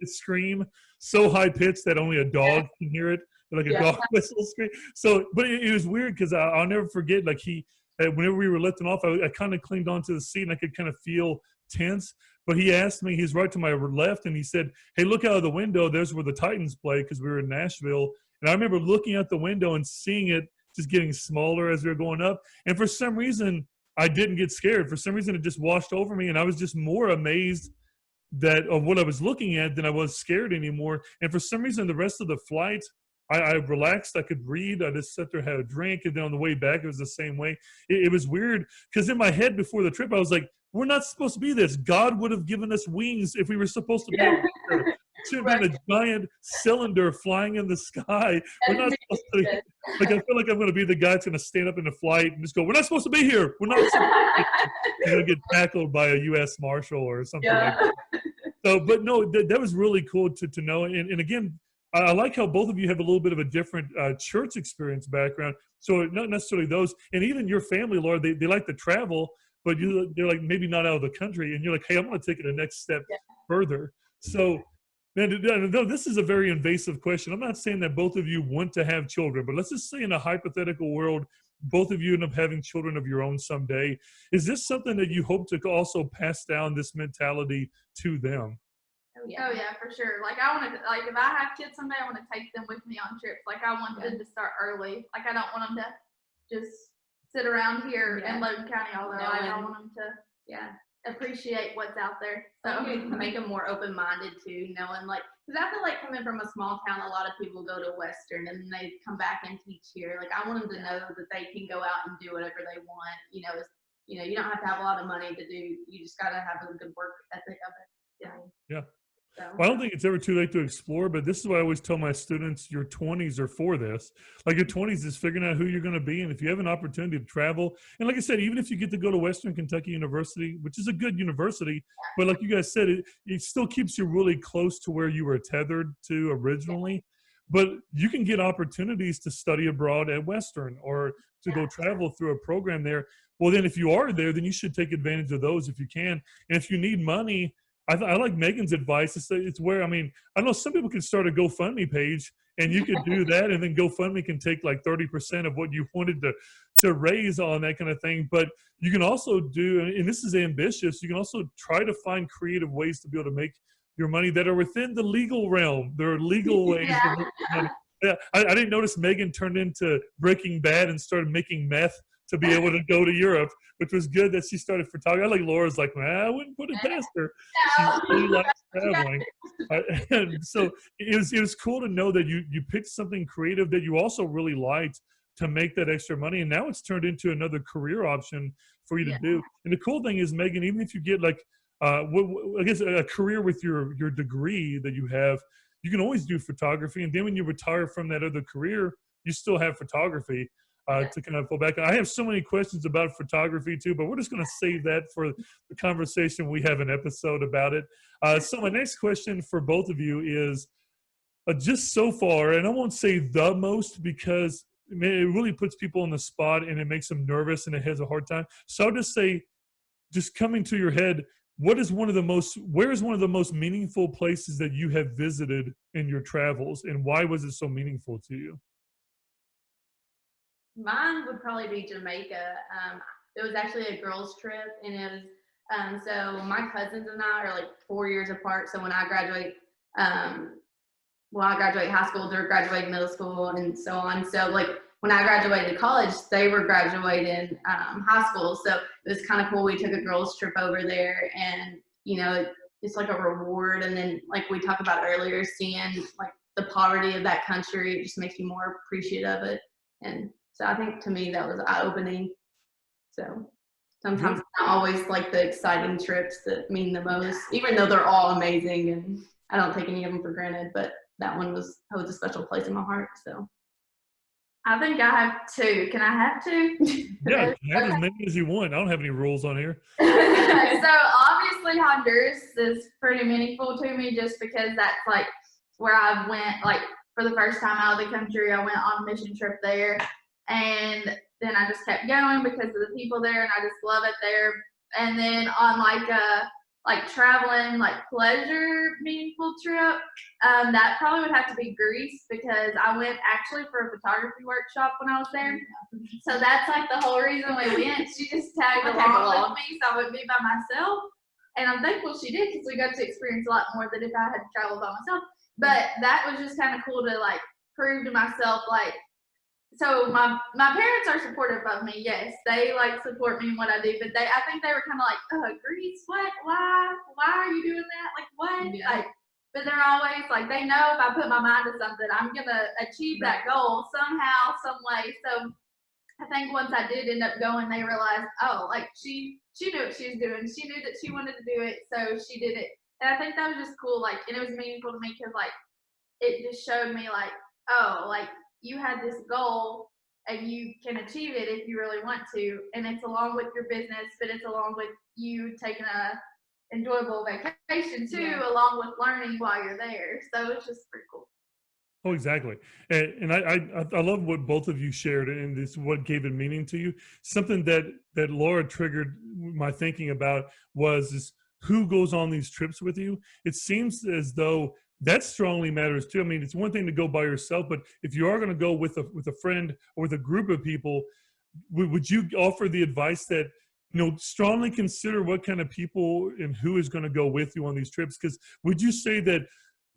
scream so high pitched that only a dog can hear it, like a dog whistle scream. So, but it was weird, because I'll never forget. Like, whenever we were lifting off, I kind of clinged onto the seat, and I could kind of feel tense. But he asked me, he's right to my left, and he said, hey, look out of the window. There's where the Titans play, because we were in Nashville. And I remember looking out the window and seeing it just getting smaller as we were going up. And for some reason, I didn't get scared. For some reason, it just washed over me, and I was just more amazed of what I was looking at than I was scared anymore. And for some reason, the rest of the flight, I relaxed. I could read. I just sat there, had a drink, and then on the way back, it was the same way. It was weird, because in my head before the trip, I was like, we're not supposed to be this. God would have given us wings if we were supposed to be over here. Should have been a giant cylinder flying in the sky. We're not supposed to. Like, I feel like I'm going to be the guy that's going to stand up in the flight and just go, we're not supposed to be here. We're not supposed to be here. You're going to get tackled by a U.S. Marshal or something like that. So, but no, that was really cool to know. And again, I like how both of you have a little bit of a different church experience background. So not necessarily those, and even your family, Laura, they like to travel, but they're like maybe not out of the country. And you're like, hey, I'm going to take it a next step further. So, man, this is a very invasive question. I'm not saying that both of you want to have children, but let's just say in a hypothetical world, both of you end up having children of your own someday. Is this something that you hope to also pass down this mentality to them? yeah. Oh yeah, for sure. Like I want to, like if I have kids someday, I want to take them with me on trips. Like I want them to start early. Like I don't want them to just sit around here in Logan County all their life. I want them to appreciate what's out there. So make them more open-minded too, knowing like, because I feel like coming from a small town, a lot of people go to Western and then they come back and teach here. Like I want them to know that they can go out and do whatever they want. You don't have to have a lot of money to do. You just gotta have a good work ethic of it. Yeah. So. Well, I don't think it's ever too late to explore, but this is why I always tell my students, your 20s are for this. Like your 20s is figuring out who you're going to be. And if you have an opportunity to travel, and like I said, even if you get to go to Western Kentucky University, which is a good university, but like you guys said, it still keeps you really close to where you were tethered to originally. But you can get opportunities to study abroad at Western or to go travel through a program there. Well, then if you are there, then you should take advantage of those if you can. And if you need money, I like Megan's advice. It's where, I know some people can start a GoFundMe page and you could do that. And then GoFundMe can take like 30% of what you wanted to raise on that kind of thing. But you can also do, and this is ambitious, you can also try to find creative ways to be able to make your money that are within the legal realm. There are legal ways to make money. Yeah, I didn't notice Megan turned into Breaking Bad and started making meth to be able to go to Europe, which was good that she started photography. I like Laura's like, man, I wouldn't put it past her. She really likes traveling. And so it was cool to know that you picked something creative that you also really liked to make that extra money. And now it's turned into another career option for you to do. And the cool thing is, Megan, even if you get like, I guess a career with your degree that you have, you can always do photography. And then when you retire from that other career, you still have photography. To kind of go back. I have so many questions about photography too, but we're just going to save that for the conversation. We have an episode about it. So my next question for both of you is just so far, and I won't say the most because it really puts people on the spot and it makes them nervous and it has a hard time. So I'll just say, just coming to your head, where is one of the most meaningful places that you have visited in your travels, and why was it so meaningful to you? Mine would probably be Jamaica. It was actually a girls' trip, and it was so my cousins and I are like 4 years apart. So when I graduate, I graduate high school, they're graduating middle school, and so on. So like when I graduated college, they were graduating high school. So it was kind of cool. We took a girls' trip over there, and it's like a reward. And then like we talked about earlier, seeing like the poverty of that country, it just makes you more appreciative of it. And so I think to me that was eye-opening. So sometimes it's not always like the exciting trips that mean the most, even though they're all amazing and I don't take any of them for granted, but that one holds a special place in my heart. So I think I have two. Can I have two? Yeah, have as many as you want. I don't have any rules on here. So obviously Honduras is pretty meaningful to me just because that's like where I went like for the first time out of the country. I went on a mission trip there, and then I just kept going because of the people there, and I just love it there. And then on like traveling, like pleasure meaningful trip, that probably would have to be Greece because I went actually for a photography workshop when I was there. So that's like the whole reason we went. She just tagged along with me so I wouldn't be by myself. And I'm thankful she did because we got to experience a lot more than if I had traveled by myself. But that was just kind of cool to like prove to myself, like, so my parents are supportive of me. Yes, they like support me in what I do, but I think they were kind of like, Greece, what? Why are you doing that? Like, what? Yeah. Like, but they're always like, they know if I put my mind to something, I'm gonna achieve that goal somehow, some way. So I think once I did end up going, they realized, oh, like she knew what she was doing. She knew that she wanted to do it, so she did it. And I think that was just cool. Like, and it was meaningful to me because like it just showed me like, oh, like you had this goal and you can achieve it if you really want to. And it's along with your business, but it's along with you taking a enjoyable vacation too, along with learning while you're there. So it's just pretty cool. Oh, exactly. And I love what both of you shared, and this what gave it meaning to you. Something that Laura triggered my thinking about was who goes on these trips with you. It seems as though that strongly matters too. I mean, it's one thing to go by yourself, but if you are going to go with a friend or with a group of people, would you offer the advice that strongly consider what kind of people and who is going to go with you on these trips? Because would you say that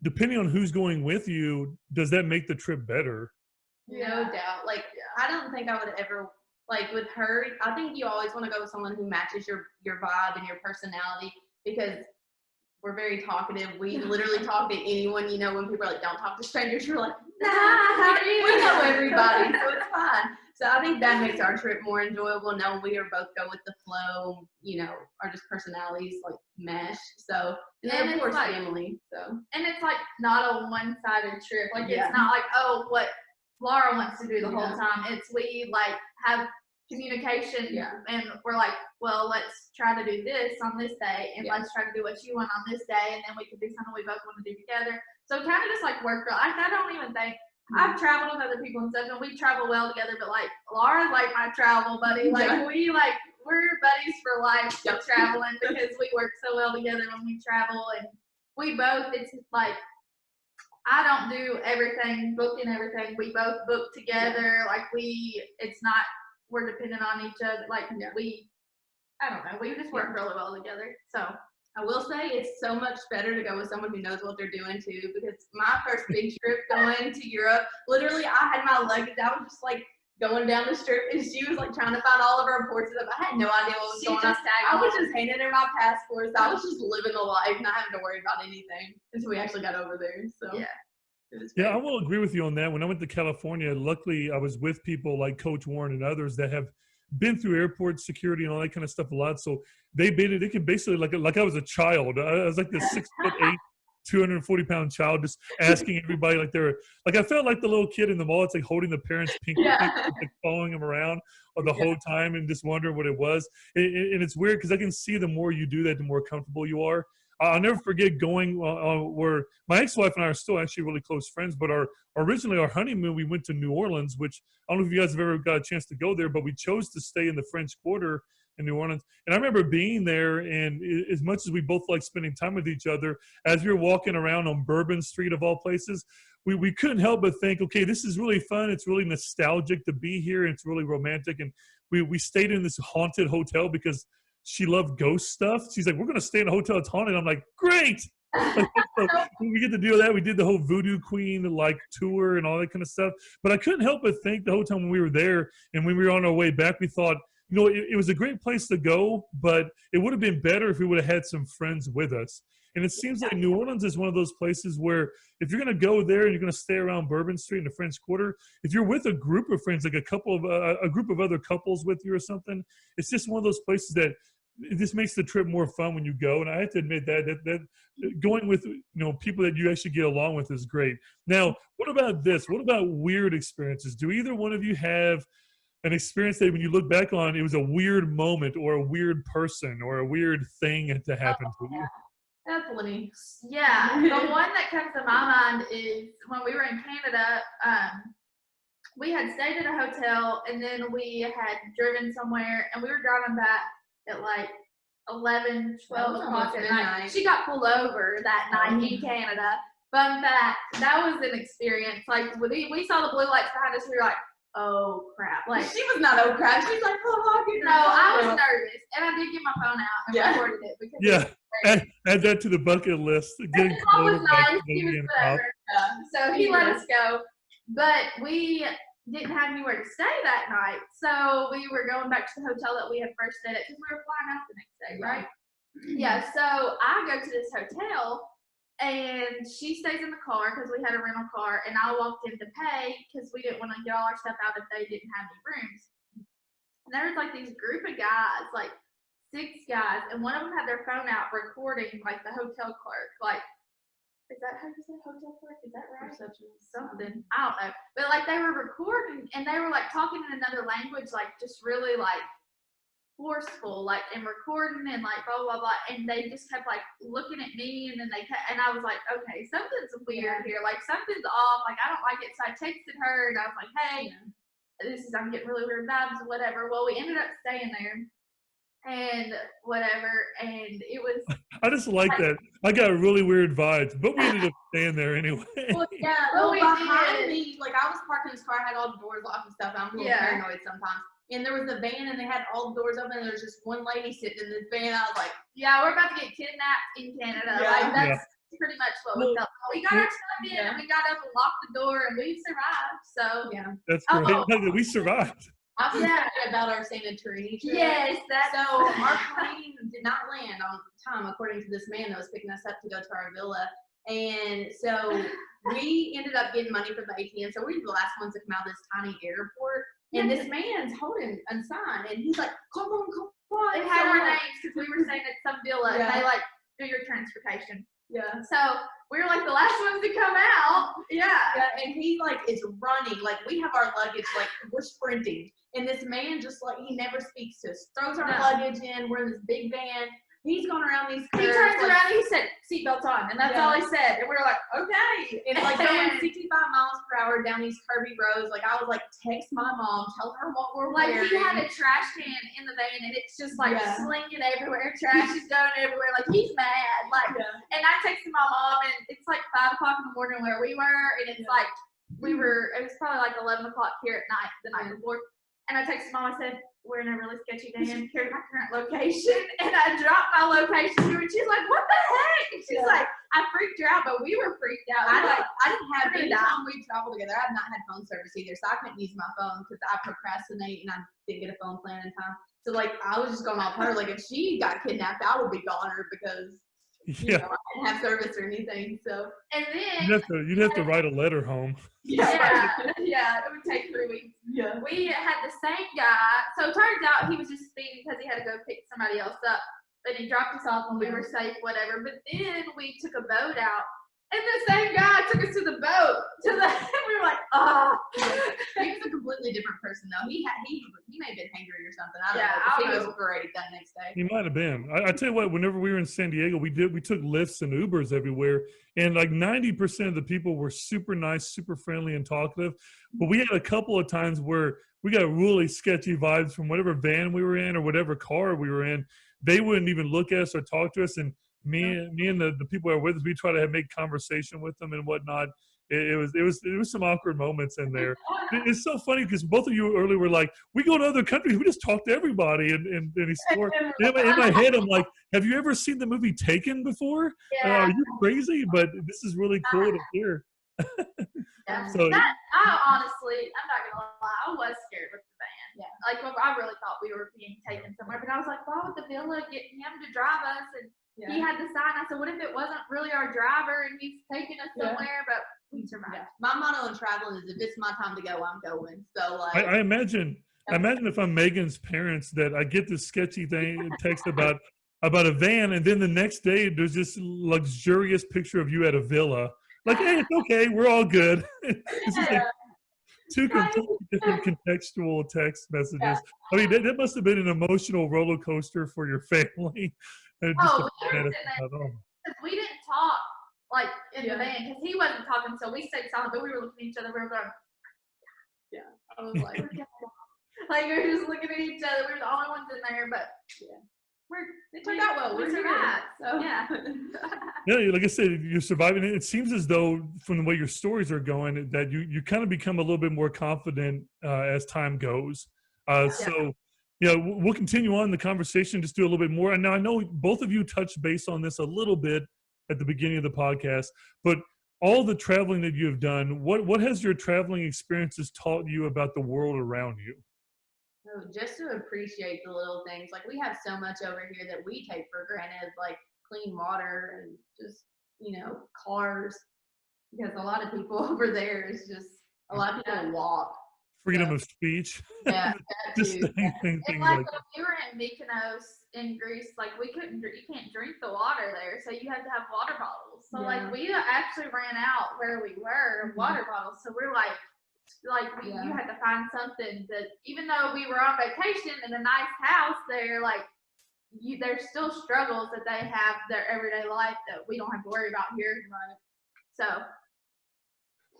depending on who's going with you, does that make the trip better? No doubt. Like, I don't think I would ever, like with her, I think you always want to go with someone who matches your vibe and your personality, because we're very talkative. We literally talk to anyone, when people are like, don't talk to strangers, you're like, nah, how are you? We know everybody, so it's fine. So I think that makes our trip more enjoyable, knowing we are both go with the flow, our just personalities like mesh. So, and then of course like, family. So, and it's like not a one-sided trip. Like it's not like, oh, what Laura wants to do the whole time. It's we like have communication and we're like, well, let's try to do this on this day and let's try to do what you want on this day, and then we can do something we both want to do together. So kind of just like work real. I don't even think I've traveled with other people and stuff, and we travel well together. But like Laura's like my travel buddy. Like we're buddies for life traveling because we work so well together when we travel, and we both. It's like I don't do everything, booking everything. We both book together. Like it's not. We're dependent on each other. Like I don't know. We just work really well together. So I will say it's so much better to go with someone who knows what they're doing too. Because my first big trip going to Europe, literally I had my luggage. I was just like going down the strip, and she was like trying to find all of our reports and stuff. I had no idea what was going on. I was just handing her my passport. So I was just living the life, not having to worry about anything until we actually got over there. So yeah, I will agree with you on that. When I went to California, luckily I was with people like Coach Warren and others that have been through airport security and all that kind of stuff a lot. So they can basically like I was a child. I was like this 6'8", 240-pound child, just asking everybody like I felt like the little kid in the mall. It's like holding the parents' pinky, like following them around the whole time and just wondering what it was. And it's weird because I can see the more you do that, the more comfortable you are. I'll never forget going where my ex-wife and I are still actually really close friends, but originally our honeymoon, we went to New Orleans, which I don't know if you guys have ever got a chance to go there, but we chose to stay in the French Quarter in New Orleans. And I remember being there, and as much as we both like spending time with each other, as we were walking around on Bourbon Street of all places, we couldn't help but think, okay, this is really fun. It's really nostalgic to be here, and it's really romantic. And we stayed in this haunted hotel because she loved ghost stuff. She's like, we're going to stay in a hotel that's haunted. I'm like, great. So we get to do that. We did the whole Voodoo Queen like tour and all that kind of stuff. But I couldn't help but think the whole time when we were there and when we were on our way back, we thought, it was a great place to go, but it would have been better if we would have had some friends with us. And it seems like New Orleans is one of those places where if you're going to go there and you're going to stay around Bourbon Street in the French Quarter, if you're with a group of friends, like a group of other couples with you or something, it's just one of those places that it just makes the trip more fun when you go. And I have to admit that going with people that you actually get along with is great. Now, what about this? What about weird experiences? Do either one of you have an experience that when you look back on, it was a weird moment or a weird person or a weird thing that happened to you? Definitely. Yeah, the one that comes to my mind is when we were in Canada. We had stayed at a hotel, and then we had driven somewhere, and we were driving back at like 11, 12 o'clock at night. She got pulled over that night in Canada. Fun fact, that was an experience. Like we saw the blue lights behind us, we were like, oh crap. Like she was not oh crap. She was like, oh, no, I was nervous, and I did get my phone out and recorded it because add that to the bucket list. Getting pulled over by Canadian cop. So he let us go, but we didn't have anywhere to stay that night, so we were going back to the hotel that we had first stayed at because we were flying out the next day, right? Yeah. So I go to this hotel, and she stays in the car because we had a rental car, and I walked in to pay because we didn't want to get all our stuff out if they didn't have any rooms. And there was like these group of guys, like 6 guys, and one of them had their phone out recording like the hotel clerk, like. Is that how you say hotel clerk? Is that right? Something. I don't know. But like they were recording and they were like talking in another language, like just really like forceful, like and recording and like blah blah blah. And they just kept like looking at me, and then and I was like, okay, something's weird here. Like something's off. Like I don't like it. So I texted her and I was like, hey, I'm getting really weird vibes, whatever. Well, we ended up staying there. And whatever, and it was. I just like that. I got really weird vibes, but we ended up staying there anyway. Well, behind me, like I was parking this car, I had all the doors locked and stuff. And I'm a little paranoid sometimes. and there was a van, and they had all the doors open, and there was just one lady sitting in this van. I was like, yeah, we're about to get kidnapped in Canada. Yeah. Like that's pretty much what we felt. We got our stuff in, Yeah. and we got up and locked the door, and we survived. So yeah. That's great. We survived. I forgot about our Santorini trip. yes, that's So our plane did not land on time, according to this man that was picking us up to go to our villa. And so we ended up getting money from the ATM. So we were the last ones to come out of this tiny airport. And this man's holding a sign, and he's like, "Come on, come on!" It had our names because we were staying at some villa, and they like do your transportation. Yeah. So we were like the last ones to come out. Yeah. And he like is running, like we have our luggage, like we're sprinting, and this man just like he never speaks to us. Throws our luggage in. We're in this big van. He's going around these curves. He turns around and he said, "Seatbelts on," and that's all he said. And we were like, "Okay." And like going 65 miles per hour down these curvy roads. Like I was like, text my mom, tell her what we're like wearing. he had a trash can in the van, and it's just like slinging everywhere. Trash is going everywhere. Like he's mad. Like, and I texted my mom, and it's like 5 o'clock in the morning where we were, and it's like we were. It was probably like 11 o'clock here at night, the night before. And I texted mom. I said, "We're in a really sketchy van. Here's my current location." And I dropped my location to her, and she's like, "What the heck?" And she's like, I freaked her out, but we were freaked out. I didn't have any time we traveled together. I've not had phone service either, so I couldn't use my phone because I procrastinate and I didn't get a phone plan in time. So like I was just going off her. Like if she got kidnapped, I would be goner because you know, I didn't have service or anything. So and then you'd have to write a letter home. Yeah, it would take 3 weeks. Yeah. We had the same guy. So it turns out he was just speeding because he had to go pick somebody else up. But he dropped us off when we were safe, whatever. But then we took a boat out. And the same guy took us to the boat. We were like, oh. He was a completely different person though. He may have been hangry or something. I don't know. He was already done next day. He might have been. I tell you what, whenever we were in San Diego, we took Lyfts and Ubers everywhere, and like 90% of the people were super nice, super friendly, and talkative. But we had a couple of times where we got really sketchy vibes from whatever van we were in or whatever car we were in. They wouldn't even look at us or talk to us, and me and the people that were with us, we try to make conversation with them and whatnot. It was some awkward moments in there. It's so funny because both of you earlier were like, we go to other countries, we just talk to everybody. And in my head, I'm like, have you ever seen the movie Taken before? Are you crazy? But this is really cool to hear. So I honestly, I'm not gonna lie, I was scared with the van. Yeah. Like I really thought we were being taken somewhere, but I was like, why would the villa get him to drive us? And he had the sign. I said, what if it wasn't really our driver and he's taking us somewhere? But we survived. Yeah. My motto in traveling is if it's my time to go, I'm going. So like I imagine if I'm Megan's parents that I get this sketchy text about a van, and then the next day there's this luxurious picture of you at a villa. Like, hey, it's okay, we're all good. It's just like two completely different contextual text messages. I mean, that must have been an emotional roller coaster for your family. We didn't talk like in the van because he wasn't talking, so we stayed silent. But we were looking at each other. We were going, I was like, like we were just looking at each other. We were the only ones in there, but it turned out well. We survived. So yeah, like I said, you're surviving. It seems as though, from the way your stories are going, that you kind of become a little bit more confident as time goes. So, we'll continue on the conversation, just do a little bit more. And now I know both of you touched base on this a little bit at the beginning of the podcast, but all the traveling that you have done, what has your traveling experiences taught you about the world around you? Just to appreciate the little things. Like we have so much over here that we take for granted, like clean water and just, cars. Because a lot of people over there is just, a lot of people walk. Freedom of speech. Yeah, just and things like like when we were in Mykonos in Greece, like you can't drink the water there, so you have to have water bottles. So like we actually ran out where we were of water bottles. So we're like you had to find something that, even though we were on vacation in a nice house there, like there's still struggles that they have their everyday life that we don't have to worry about here. Right. So.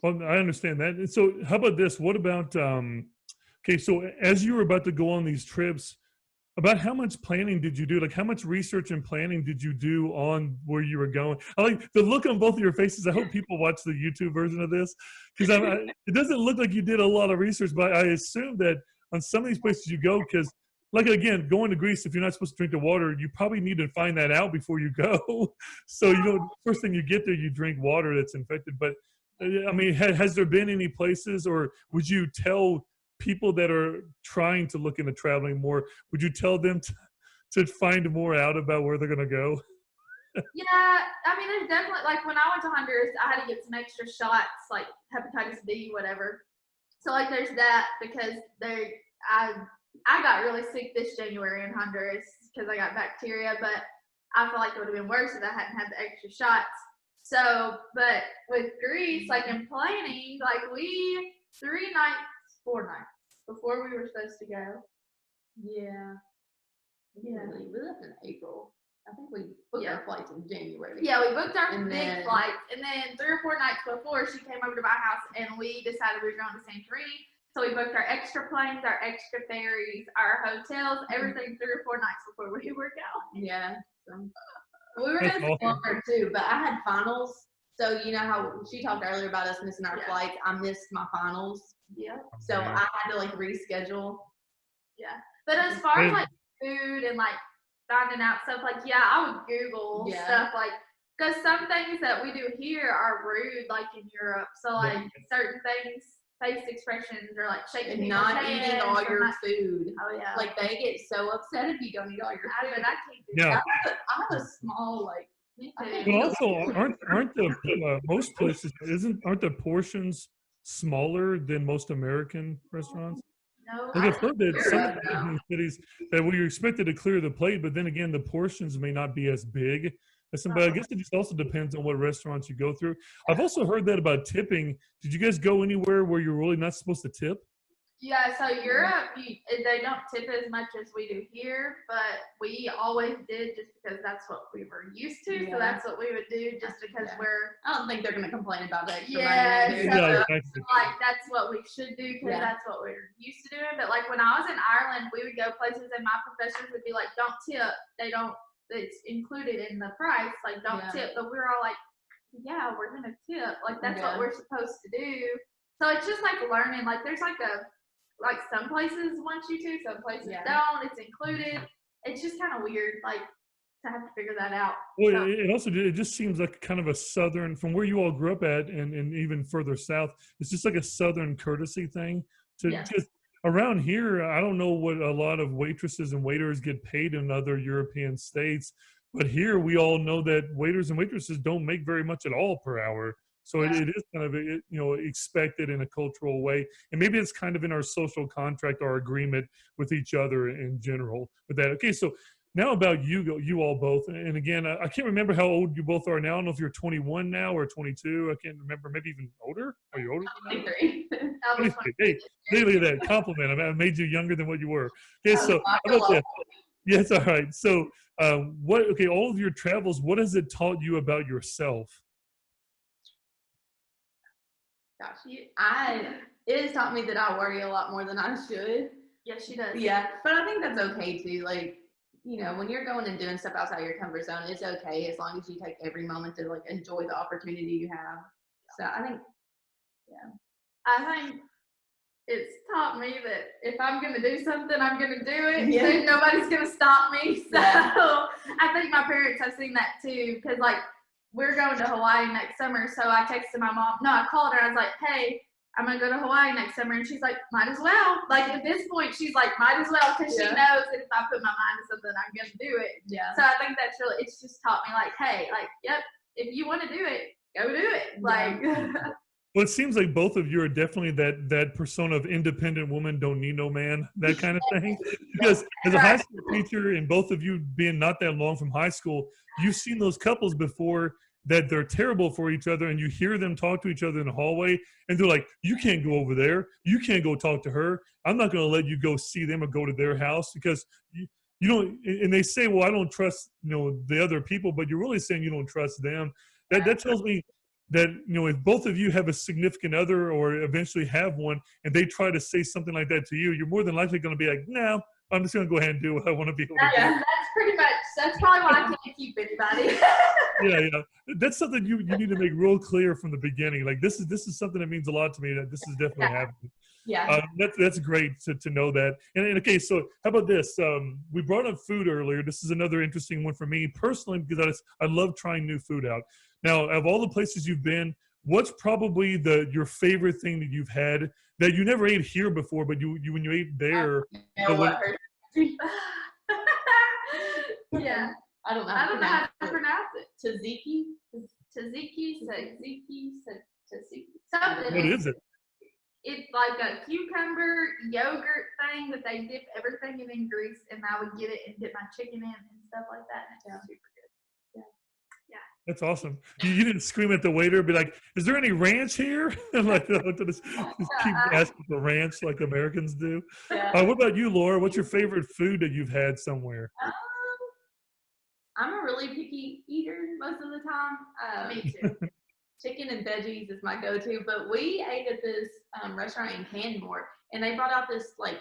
Well, I understand that. And so how about this? What about, so as you were about to go on these trips, about how much planning did you do? Like how much research and planning did you do on where you were going? I like the look on both of your faces. I hope people watch the YouTube version of this, because it doesn't look like you did a lot of research, but I assume that on some of these places you go, because like again, going to Greece, if you're not supposed to drink the water, you probably need to find that out before you go. So first thing you get there, you drink water that's infected. But I mean, has there been any places, or would you tell people that are trying to look into traveling more, would you tell them to find more out about where they're going to go? Yeah, I mean, there's definitely, like, when I went to Honduras, I had to get some extra shots, like hepatitis B, whatever. So, like, there's that because I got really sick this January in Honduras because I got bacteria, but I feel like it would have been worse if I hadn't had the extra shots. So, but with Greece, like, in planning, like, 4 nights before we were supposed to go. Yeah. We left in April. I think we booked our flights in January. Yeah, we booked our big flights, and then 3 or 4 nights before, she came over to my house, and we decided we were going to Santorini. So we booked our extra planes, our extra ferries, our hotels, everything 3 or 4 nights before we were going. Yeah. So, we were going to stay longer too, but I had finals. So you know how she talked earlier about us missing our flights. I missed my finals. Yeah. So I had to like reschedule. Yeah. But as far as like food and like finding out stuff, like, yeah, I would Google stuff, like, because some things that we do here are rude, like in Europe. So like certain things, face expressions, or like shaking and not eating all your food. Oh yeah. Like they get so upset if you don't eat all your food. I can't do that. I have a small like. But also, aren't the most places aren't the portions smaller than most American restaurants? No, like I've heard that some of the cities that you're expected to clear the plate, but then again, the portions may not be as big as some. But I guess it just also depends on what restaurants you go through. I've also heard that about tipping. Did you guys go anywhere where you're really not supposed to tip? Yeah, so Europe, they don't tip as much as we do here, but we always did just because that's what we were used to. Yeah. So that's what we would do just because we're. I don't think they're going to complain about that. Like that's what we should do because that's what we're used to doing. But like when I was in Ireland, we would go places and my professors would be like, "Don't tip. It's included in the price. Like don't tip." But we were all like, "Yeah, we're going to tip. Like that's what we're supposed to do." So it's just like learning. Like there's like some places want you to, some places don't. It's included. It's just kind of weird, like to have to figure that out. Well, it just seems like kind of a southern, from where you all grew up at, and even further south. It's just like a southern courtesy thing. Just around here, I don't know what a lot of waitresses and waiters get paid in other European states, but here we all know that waiters and waitresses don't make very much at all per hour. So it is kind of, expected in a cultural way. And maybe it's kind of in our social contract, our agreement with each other in general with that. Okay, so now about you all both. And again, I can't remember how old you both are now. I don't know if you're 21 now or 22. I can't remember. Maybe even older? Are you older? 23. 23. Hey, look at that compliment. I made you younger than what you were. Okay, so how about that? Yes, all right. So all of your travels, what has it taught you about yourself? Gosh, it has taught me that I worry a lot more than I should. Yes, she does. Yeah, but I think that's okay too. Like, when you're going and doing stuff outside your comfort zone, it's okay as long as you take every moment to like enjoy the opportunity you have. So I think, I think it's taught me that if I'm going to do something, I'm going to do it. Yeah. Then nobody's going to stop me. So I think my parents have seen that too, because like, we're going to Hawaii next summer, so I texted my mom. No, I called her. I was like, "Hey, I'm gonna go to Hawaii next summer," and she's like, "Might as well." Like at this point, she's like, "Might as well," because she knows that if I put my mind to something, I'm gonna do it. Yeah. So I think that's really. It's just taught me like, hey, like, yep, if you want to do it, go do it. Like. Well, it seems like both of you are definitely that persona of independent woman, don't need no man, that kind of thing. Because as a high school teacher, and both of you being not that long from high school, you've seen those couples before that they're terrible for each other, and you hear them talk to each other in the hallway, and they're like, "You can't go over there. You can't go talk to her. I'm not going to let you go see them or go to their house because you don't." And they say, "Well, I don't trust the other people," but you're really saying you don't trust them. That tells me that if both of you have a significant other or eventually have one, and they try to say something like that to you, you're more than likely going to be like, "No, I'm just going to go ahead and do what I want to be able to do." That's pretty much. That's probably why I can't keep anybody. Yeah. That's something you need to make real clear from the beginning. Like this is something that means a lot to me. That this is definitely happening. Yeah. That's great to know that. And okay, so how about this? We brought up food earlier. This is another interesting one for me personally because I love trying new food out. Now, of all the places you've been, what's probably your favorite thing that you've had that you never ate here before, but you when you ate there? You know what hurt? Yeah. I don't know how to pronounce it. Tzatziki? Tzatziki, something. What is it? It's like a cucumber yogurt thing that they dip everything in grease, and I would get it and dip my chicken in and stuff like that. And it's super good. Yeah. That's awesome. You didn't scream at the waiter, be like, "Is there any ranch here?" Like, just keep asking for ranch like Americans do. Yeah. What about you, Laura? What's your favorite food that you've had somewhere? I'm a really picky eater most of the time. Me too. Chicken and veggies is my go-to, but we ate at this restaurant in Canmore, and they brought out this like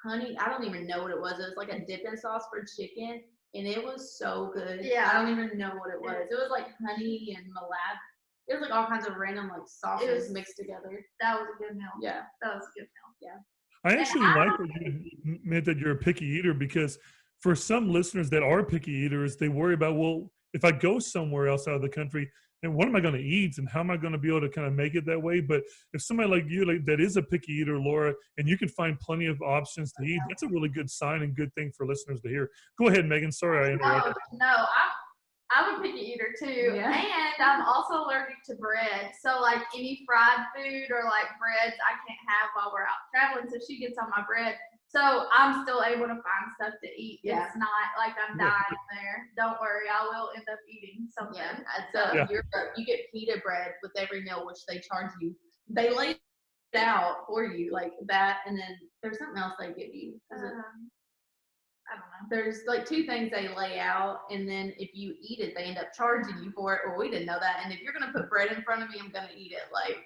honey, I don't even know what it was. It was like a dipping sauce for chicken, and it was so good. Yeah. I don't even know what it was. It was like honey and molasses. It was like all kinds of random like sauces mixed together. That was a good meal. Yeah. That was a good meal. Yeah. I actually like that you meant that you're a picky eater because for some listeners that are picky eaters, they worry about, well, if I go somewhere else out of the country, and what am I going to eat and how am I going to be able to kind of make it that way? But if somebody like you that is a picky eater, Laura, and you can find plenty of options to eat, that's a really good sign and good thing for listeners to hear. Go ahead, Megan. Sorry I interrupted. No, I'm a picky eater too. Yeah. And I'm also allergic to bread. So like any fried food or like breads I can't have while we're out traveling. So she gets on my bread. So I'm still able to find stuff to eat. Yeah. It's not like I'm dying there. Don't worry, I will end up eating something. Yeah. So you get pita bread with every meal, which they charge you. They lay it out for you like that, and then there's something else they give you. I don't know. There's like two things they lay out, and then if you eat it, they end up charging you for it. Or we didn't know that. And if you're gonna put bread in front of me, I'm gonna eat it. Like,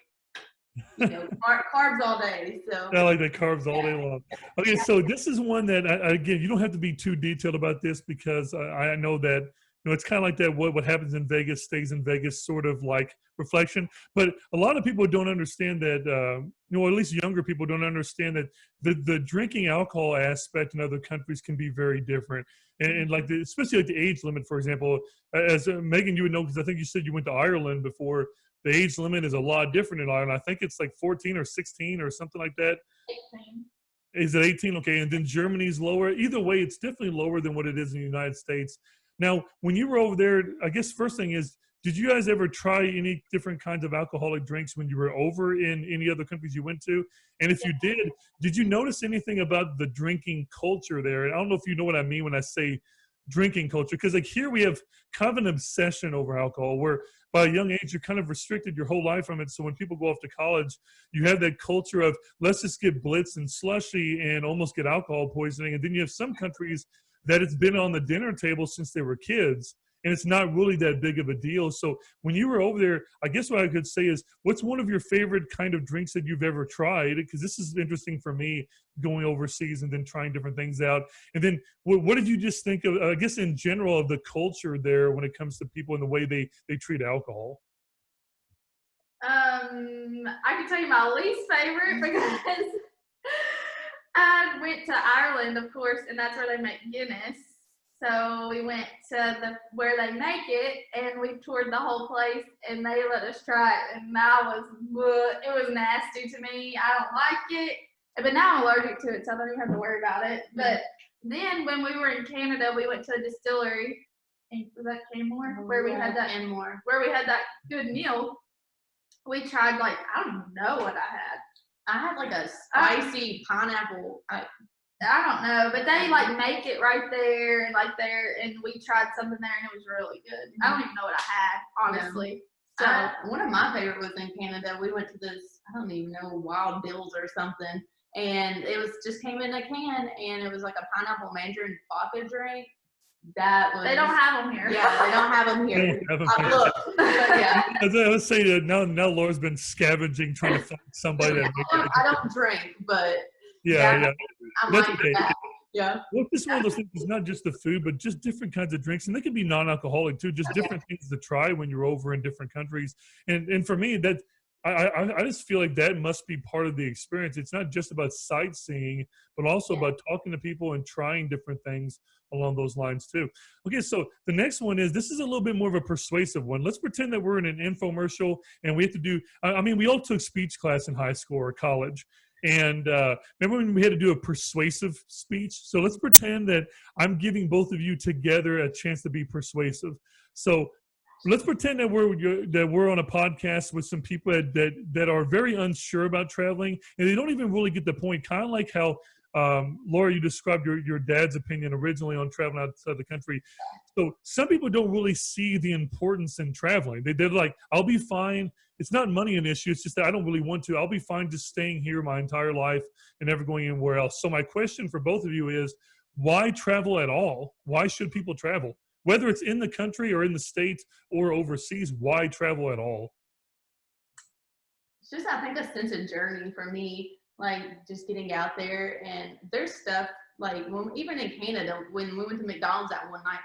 you know, carbs all day. So I like the carbs all day long. Okay, so this is one that again, you don't have to be too detailed about this because I know that it's kind of like that. What happens in Vegas stays in Vegas, sort of like reflection. But a lot of people don't understand that. At least younger people don't understand that the drinking alcohol aspect in other countries can be very different. And like especially like the age limit, for example, as Megan, you would know because I think you said you went to Ireland before. The age limit is a lot different in Ireland. I think it's like 14 or 16 or something like that. 18. Is it 18? Okay, and then Germany's lower. Either way, it's definitely lower than what it is in the United States. Now, when you were over there, I guess first thing is, did you guys ever try any different kinds of alcoholic drinks when you were over in any other countries you went to? And if you did you notice anything about the drinking culture there? And I don't know if you know what I mean when I say drinking culture, because like here we have kind of an obsession over alcohol where by a young age you're kind of restricted your whole life from it. So when people go off to college, you have that culture of let's just get blitz and slushy and almost get alcohol poisoning. And then you have some countries that it's been on the dinner table since they were kids and it's not really that big of a deal. So when you were over there, I guess what I could say is, what's one of your favorite kind of drinks that you've ever tried? Because this is interesting for me, going overseas and then trying different things out. And then what did you just think of, I guess in general, of the culture there when it comes to people and the way they treat alcohol? I can tell you my least favorite because I went to Ireland, of course, and that's where they make Guinness. So we went to where they make it, and we toured the whole place, and they let us try it, and it was nasty to me. I don't like it, but now I'm allergic to it, so I don't even have to worry about it. But then when we were in Canada, we went to a distillery, and was that Canmore? Where we had that good meal. We tried I don't even know what I had. I had like a spicy pineapple. I don't know, but they make it right there and we tried something there and it was really good. I don't even know what I had, honestly. So one of my favorite was in Canada. We went to this, I don't even know, Wild Bill's or something, and it was just came in a can and it was like a pineapple mandarin vodka drink. They don't have them here. Yeah, they don't have them here. I looked, but yeah. I would say that now Laura's been scavenging, trying to find somebody that I don't drink, but yeah. That's okay. Yeah. Well, this is one of those things. It's not just the food, but just different kinds of drinks, and they can be non-alcoholic too. Just different things to try when you're over in different countries. And for me, that I just feel like that must be part of the experience. It's not just about sightseeing, but also about talking to people and trying different things along those lines too. Okay, so the next one is, this is a little bit more of a persuasive one. Let's pretend that we're in an infomercial and we have to do, I mean, we all took speech class in high school or college. And remember when we had to do a persuasive speech? So let's pretend that I'm giving both of you together a chance to be persuasive. So let's pretend that we're on a podcast with some people that are very unsure about traveling, and they don't even really get the point. Kind of like how Laura, you described your dad's opinion originally on traveling outside the country. So some people don't really see the importance in traveling. They're like, I'll be fine. It's not money an issue. It's just that I don't really want to. I'll be fine just staying here my entire life and never going anywhere else. So my question for both of you is, why travel at all? Why should people travel? Whether it's in the country or in the States or overseas, why travel at all? It's just, I think, a sense of journey for me, like just getting out there. And there's stuff like even in Canada, when we went to McDonald's that one night,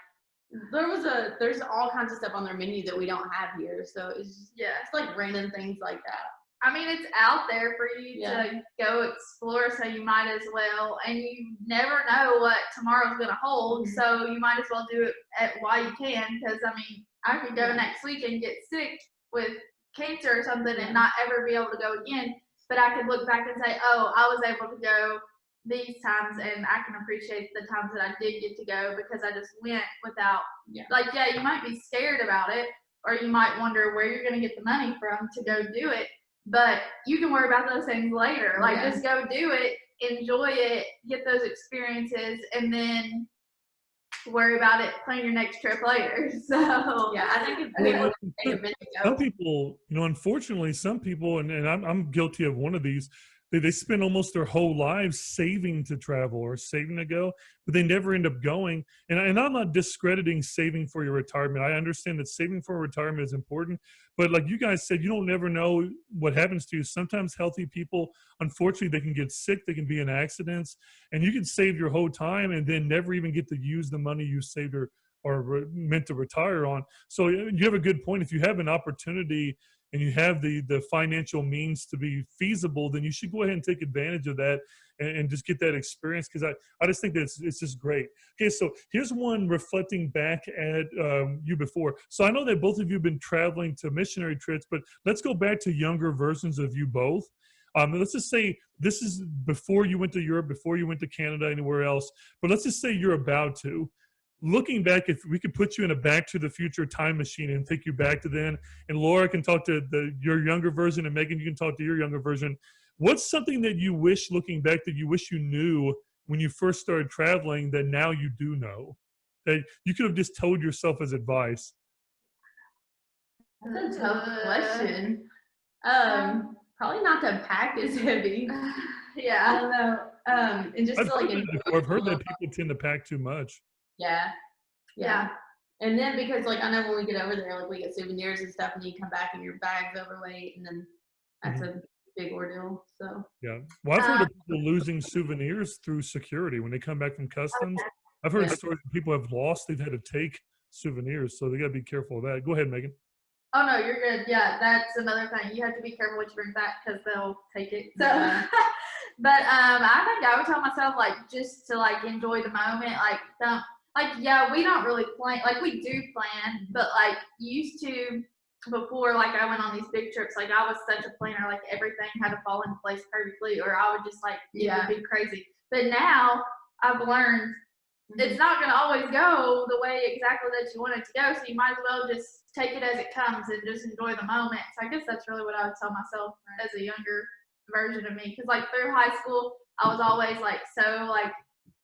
there's all kinds of stuff on their menu that we don't have here. So it's just, it's like random things like that. I mean, it's out there for you to go explore, so you might as well. And you never know what tomorrow's going to hold, so you might as well do it while you can. Because, I mean, I could go next week and get sick with cancer or something and not ever be able to go again. But I could look back and say, oh, I was able to go these times, and I can appreciate the times that I did get to go because I just went without, like, you might be scared about it, or you might wonder where you're going to get the money from to go do it. But you can worry about those things later. Like, just go do it, enjoy it, get those experiences, and then worry about it, plan your next trip later. So, I think if people take a minute to go. Some people, unfortunately, some people, and I'm guilty of one of these, they spend almost their whole lives saving to travel or saving to go, but they never end up going. And I'm not discrediting saving for your retirement. I understand that saving for retirement is important, but like you guys said, you don't never know what happens to you. Sometimes healthy people, unfortunately, they can get sick, they can be in accidents, and you can save your whole time and then never even get to use the money you saved or meant to retire on. So you have a good point. If you have an opportunity and you have the financial means to be feasible, then you should go ahead and take advantage of that and just get that experience, because I just think that it's just great. Okay, so here's one reflecting back at you before. So I know that both of you have been traveling to missionary trips, but let's go back to younger versions of you both. Let's just say this is before you went to Europe, before you went to Canada, anywhere else, but let's just say you're about to. Looking back, if we could put you in a Back to the Future time machine and take you back to then, and Laura can talk to your younger version, and Meagan, you can talk to your younger version. What's something that you wish, looking back, that you wish you knew when you first started traveling that now you do know, that you could have just told yourself as advice? That's a tough question. Probably not to pack as heavy. I don't know. And just I've heard that people tend to pack too much. Yeah. And then because like I know when we get over there, like we get souvenirs and stuff, and you come back and your bag's overweight, and then that's a big ordeal. So well, I've heard of people losing souvenirs through security when they come back from customs. I've heard stories of people have lost; they've had to take souvenirs, so they got to be careful of that. Go ahead, Meagan. Oh no, you're good. Yeah, that's another thing. You have to be careful what you bring back because they'll take it. So, but I think I would tell myself like just to like enjoy the moment. Like don't. Like, we don't really plan, like, we do plan, but, like, used to, before, like, I went on these big trips, like, I was such a planner, like, everything had to fall into place perfectly, or I would just, like, it would be crazy. But now, I've learned it's not going to always go the way exactly that you want it to go, so you might as well just take it as it comes and just enjoy the moment. So I guess that's really what I would tell myself as a younger version of me, because, like, through high school, I was always, like, so, like,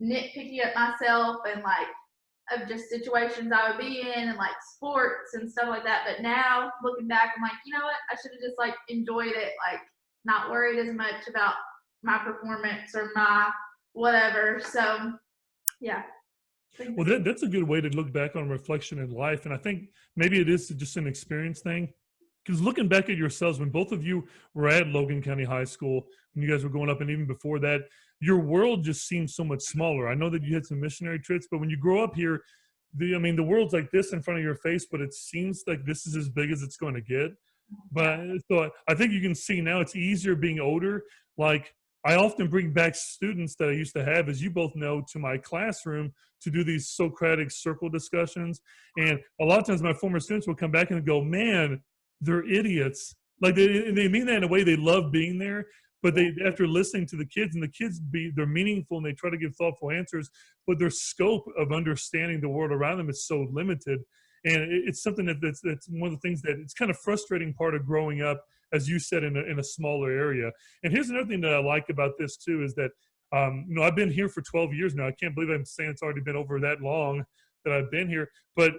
nitpicky at myself and like of just situations I would be in and like sports and stuff like that. But now looking back, I'm like, you know what? I should have just like enjoyed it, like not worried as much about my performance or my whatever. So yeah. Well, that's a good way to look back on reflection in life. And I think maybe it is just an experience thing. Because looking back at yourselves, when both of you were at Logan County High School, when you guys were going up, and even before that, your world just seemed so much smaller. I know that you had some missionary trips, but when you grow up here, the world's like this in front of your face, but it seems like this is as big as it's going to get. But so I think you can see now it's easier being older. Like I often bring back students that I used to have, as you both know, to my classroom to do these Socratic circle discussions. And a lot of times my former students will come back and go, man, they're idiots. Like and they mean that in a way they love being there, but they after listening to the kids and the kids they're meaningful and they try to give thoughtful answers, but their scope of understanding the world around them is so limited. And it's something that's one of the things that it's kind of frustrating part of growing up, as you said, in a smaller area. And here's another thing that I like about this too is that I've been here for 12 years now. I can't believe I'm saying it's already been over that long that I've been here, but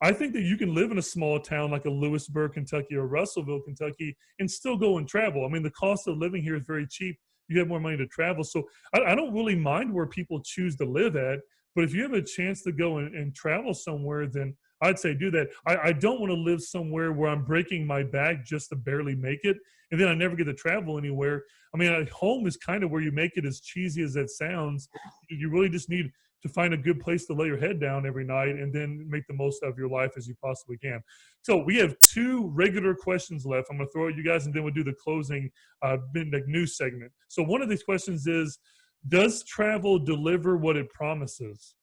I think that you can live in a small town like a Lewisburg, Kentucky, or Russellville, Kentucky, and still go and travel. I mean, the cost of living here is very cheap. You have more money to travel, so I don't really mind where people choose to live at. But if you have a chance to go and travel somewhere, then I'd say do that. I don't want to live somewhere where I'm breaking my back just to barely make it, and then I never get to travel anywhere. I mean, home is kind of where you make it, as cheesy as that sounds. You really just need to find a good place to lay your head down every night and then make the most of your life as you possibly can. So we have 2 regular questions left. I'm going to throw at you guys, and then we'll do the closing news segment. So one of these questions is, does travel deliver what it promises?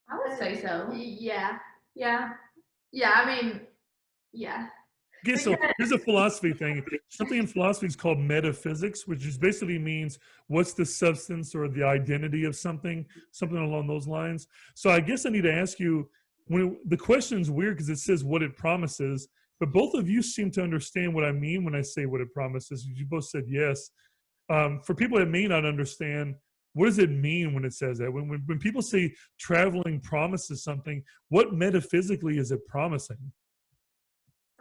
I would say so. Yeah. I mean, yeah. Okay, so here's a philosophy thing. Something in philosophy is called metaphysics, which just basically means what's the substance or the identity of something along those lines. So I guess I need to ask you, the question's weird because it says what it promises, but both of you seem to understand what I mean when I say what it promises. You both said yes. For people that may not understand, what does it mean when it says that? When people say traveling promises something, what metaphysically is it promising?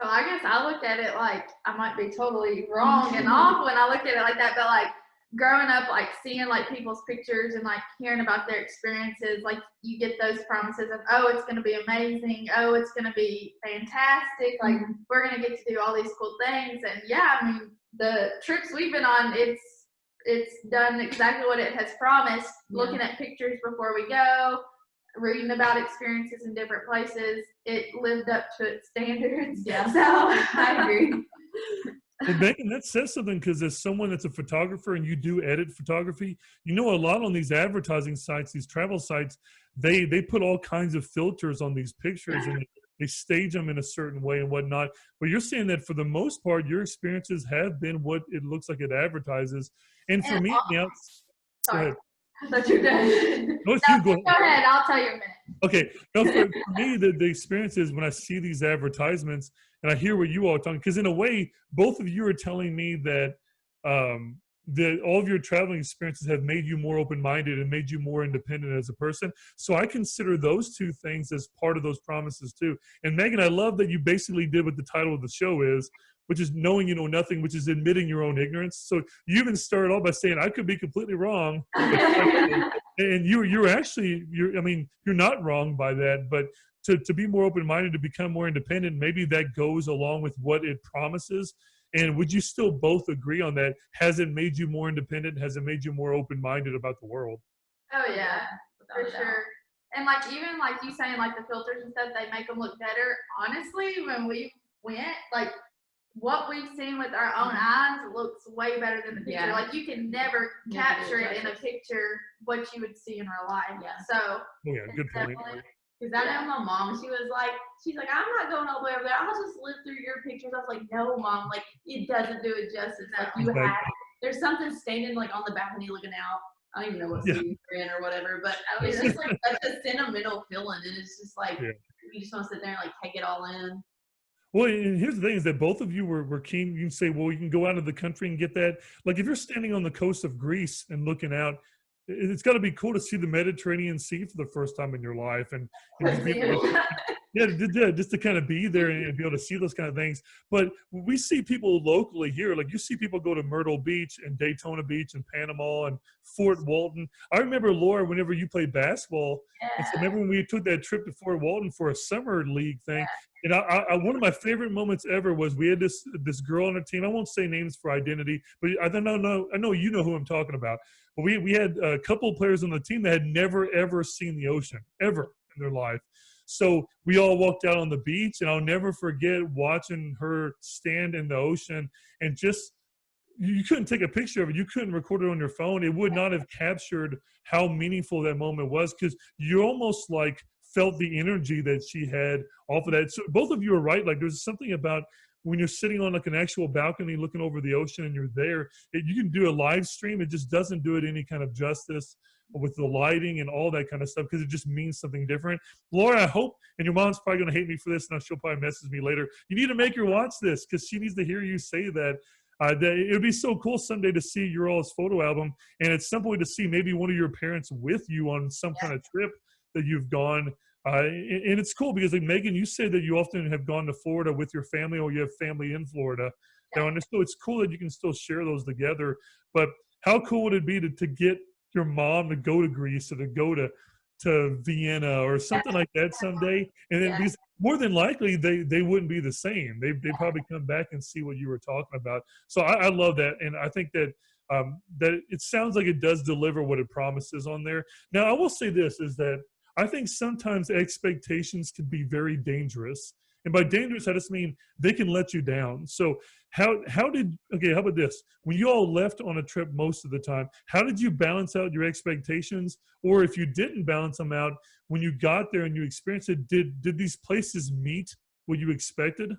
So I guess I looked at it like, I might be totally wrong and off when I looked at it like that, but like growing up, like seeing like people's pictures and like hearing about their experiences, like you get those promises of, oh, it's going to be amazing. Oh, it's going to be fantastic. Like we're going to get to do all these cool things. And yeah, I mean, the trips we've been on, it's done exactly what it has promised. Looking at pictures before we go, reading about experiences in different places, it lived up to its standards. Yeah. So I agree. Well, Megan, that says something, because as someone that's a photographer and you do edit photography, you know a lot on these advertising sites, these travel sites, they put all kinds of filters on these pictures and they stage them in a certain way and whatnot. But you're saying that for the most part, your experiences have been what it looks like it advertises. And for me, go ahead. I thought you were done. Go ahead. I'll tell you in a minute. Okay. No, for me, the experience is when I see these advertisements and I hear what you all are talking, because in a way, both of you are telling me that that all of your traveling experiences have made you more open-minded and made you more independent as a person. So I consider those 2 things as part of those promises too. And Megan, I love that you basically did what the title of the show is, which is knowing you know nothing, which is admitting your own ignorance. So you even started off by saying, I could be completely wrong. And you're actually, I mean, you're not wrong by that, but to be more open-minded, to become more independent, maybe that goes along with what it promises. And would you still both agree on that? Has it made you more independent? Has it made you more open-minded about the world? Oh yeah, for sure. And like even like you saying like the filters and stuff, they make them look better. Honestly, when we went, like what we've seen with our own eyes looks way better than the picture. Like you can never capture it in a picture what you would see in real life. So good point. Because I know my mom, she's like, I'm not going all the way over there. I'll just live through your pictures. I was like, no, Mom, like it doesn't do it justice. Like there's something standing like on the balcony looking out. I don't even know what city you're in or whatever, but it's just like such a sentimental feeling, and it's just like you just want to sit there and like take it all in. Well, and here's the thing is that both of you were keen. You can say, well, you can go out of the country and get that. Like if you're standing on the coast of Greece and looking out, it's got to be cool to see the Mediterranean Sea for the first time in your life. And just be able to, just to kind of be there and be able to see those kind of things. But we see people locally here, like you see people go to Myrtle Beach and Daytona Beach and Panama and Fort Walton. I remember, Laura, whenever you played basketball, and so remember when we took that trip to Fort Walton for a summer league thing. And I one of my favorite moments ever was we had this girl on our team. I won't say names for identity, but I know you know who I'm talking about. But we had a couple of players on the team that had never ever seen the ocean ever. in their life. So we all walked out on the beach, and I'll never forget watching her stand in the ocean and just, you couldn't take a picture of it. You couldn't record it on your phone. It would not have captured how meaningful that moment was, because you almost like felt the energy that she had off of that. So both of you are right. Like there's something about when you're sitting on like an actual balcony looking over the ocean and you're there, you can do a live stream. It just doesn't do it any kind of justice with the lighting and all that kind of stuff, because it just means something different. Laura, I hope, and your mom's probably going to hate me for this, and she'll probably message me later. You need to make her watch this, because she needs to hear you say that. That it would be so cool someday to see your all's photo album, and at some point to see maybe one of your parents with you on some kind of trip that you've gone. And it's cool because, like Meagan, you say that you often have gone to Florida with your family, or you have family in Florida. Now, and so it's cool that you can still share those together. But how cool would it be to get your mom to go to Greece, or to go to Vienna or something like that someday? And then because more than likely they wouldn't be the same. They probably come back and see what you were talking about. So I love that, and I think that that it sounds like it does deliver what it promises on there. Now, I will say this, is that I think sometimes expectations can be very dangerous. And by dangerous, I just mean they can let you down. So how about this? When you all left on a trip most of the time, how did you balance out your expectations? Or if you didn't balance them out, when you got there and you experienced it, did these places meet what you expected?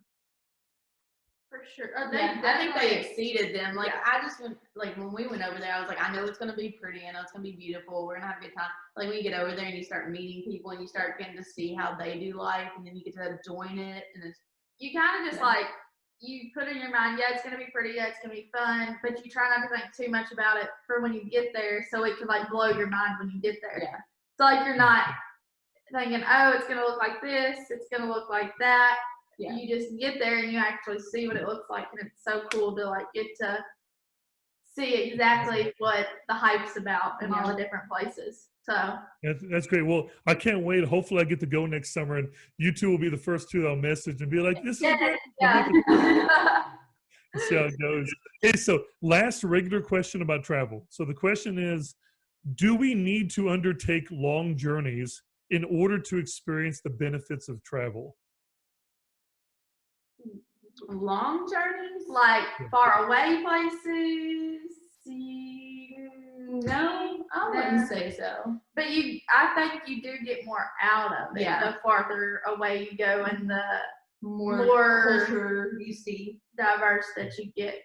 For sure. I think they exceeded them. Like I just went, like when we went over there, I was like, I know it's gonna be pretty, I know it's gonna be beautiful, we're gonna have a good time. Like when you get over there and you start meeting people and you start getting to see how they do life, and then you get to join it, and it's you kind of just like, you put in your mind, yeah, it's gonna be pretty, yeah, it's gonna be fun, but you try not to think too much about it for when you get there, so it can like blow your mind when you get there. Yeah. So like you're not thinking, oh, it's gonna look like this, it's gonna look like that. Yeah. You just get there and you actually see what it looks like, and it's so cool to like get to see exactly what the hype's about in all the different places. So That's great. Well, I can't wait. Hopefully I get to go next summer, and you two will be the first two I'll message and be like, this is great. yeah. See how it goes. Okay, so last regular question about travel. So the question is, do we need to undertake long journeys in order to experience the benefits of travel? long journeys. Like far away places. No, I wouldn't say so. But I think you do get more out of it the farther away you go, and the more culture you see, diverse that you get.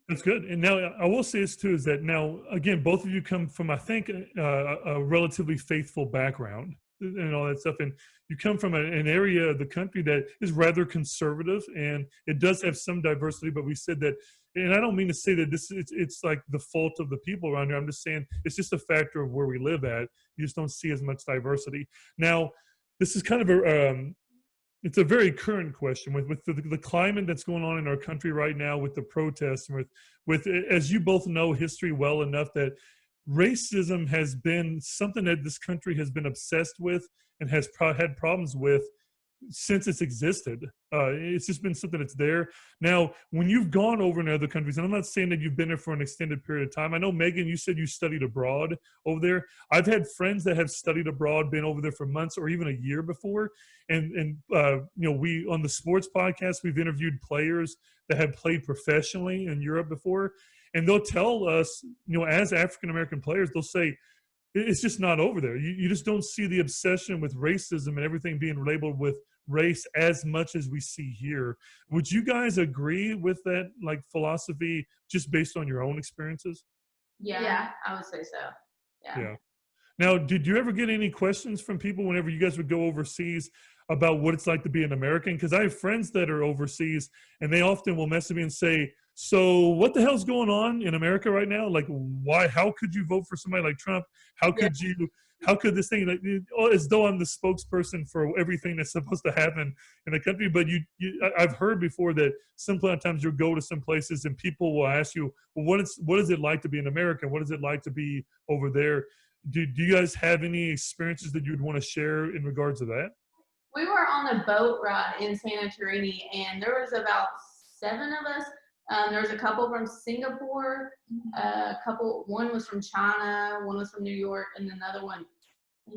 That's good. And now I will say this too, is that now, again, both of you come from, I think, a relatively faithful background and all that stuff. And you come from an area of the country that is rather conservative, and it does have some diversity, but we said that, and I don't mean to say that it's like the fault of the people around here. I'm just saying it's just a factor of where we live at. You just don't see as much diversity. Now, this is kind of it's a very current question with the climate that's going on in our country right now, with the protests, and with as you both know history well enough, that racism has been something that this country has been obsessed with and has had problems with since it's existed. It's just been something that's there. Now, when you've gone over in other countries, and I'm not saying that you've been there for an extended period of time. I know, Meagan, you said you studied abroad over there. I've had friends that have studied abroad, been over there for months or even a year before. And we, on the sports podcast, we've interviewed players that have played professionally in Europe before. And they'll tell us, as African-American players, they'll say, it's just not over there. You just don't see the obsession with racism and everything being labeled with race as much as we see here. Would you guys agree with that, like, philosophy, just based on your own experiences? Yeah. I would say so. Yeah. Now, did you ever get any questions from people whenever you guys would go overseas about what it's like to be an American? Because I have friends that are overseas, and they often will message me and say, so what the hell's going on in America right now? Like, why, how could you vote for somebody like Trump? How could how could this thing, like, as though I'm the spokesperson for everything that's supposed to happen in the country. But I've heard before that sometimes you'll go to some places and people will ask you, well, what is it like to be an American? What is it like to be over there? Do you guys have any experiences that you'd want to share in regards to that? We were on a boat ride in Santorini, and there was about 7 of us. There was a couple from Singapore, one was from China, one was from New York, and another one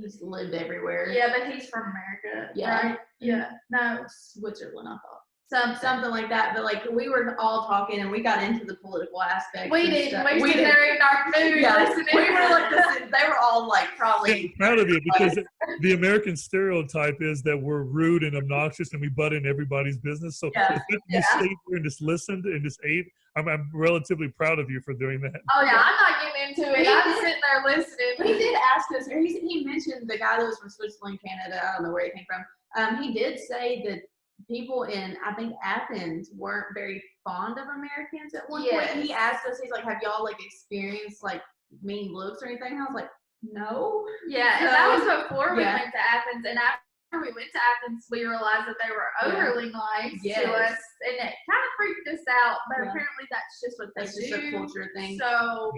He's lived everywhere. Yeah, but he's from America, Yeah. right? Yeah. No, Switzerland, I thought. something. Something like that. But like we were all talking and we got into the political aspect. We did. We were there in our mood listening. We were like, they were all like probably. I'm proud of you because the American stereotype is that we're rude and obnoxious and we butt in everybody's business. So Yeah. if you stayed there and just listened and just ate, I'm relatively proud of you for doing that. Oh yeah, I'm not getting into it. I'm sitting there listening. He did ask us, or he mentioned the guy that was from Switzerland, Canada. I don't know where he came from. He did say that people in, I think, Athens weren't very fond of Americans at one point. He asked us, he's like, have y'all like experienced like mean looks or anything? And I was like, no. Yeah, and that was before we went to Athens. And after we went to Athens, we realized that they were overly nice to us, and it kind of freaked us out. But apparently, that's just what they do. That's just a culture thing. So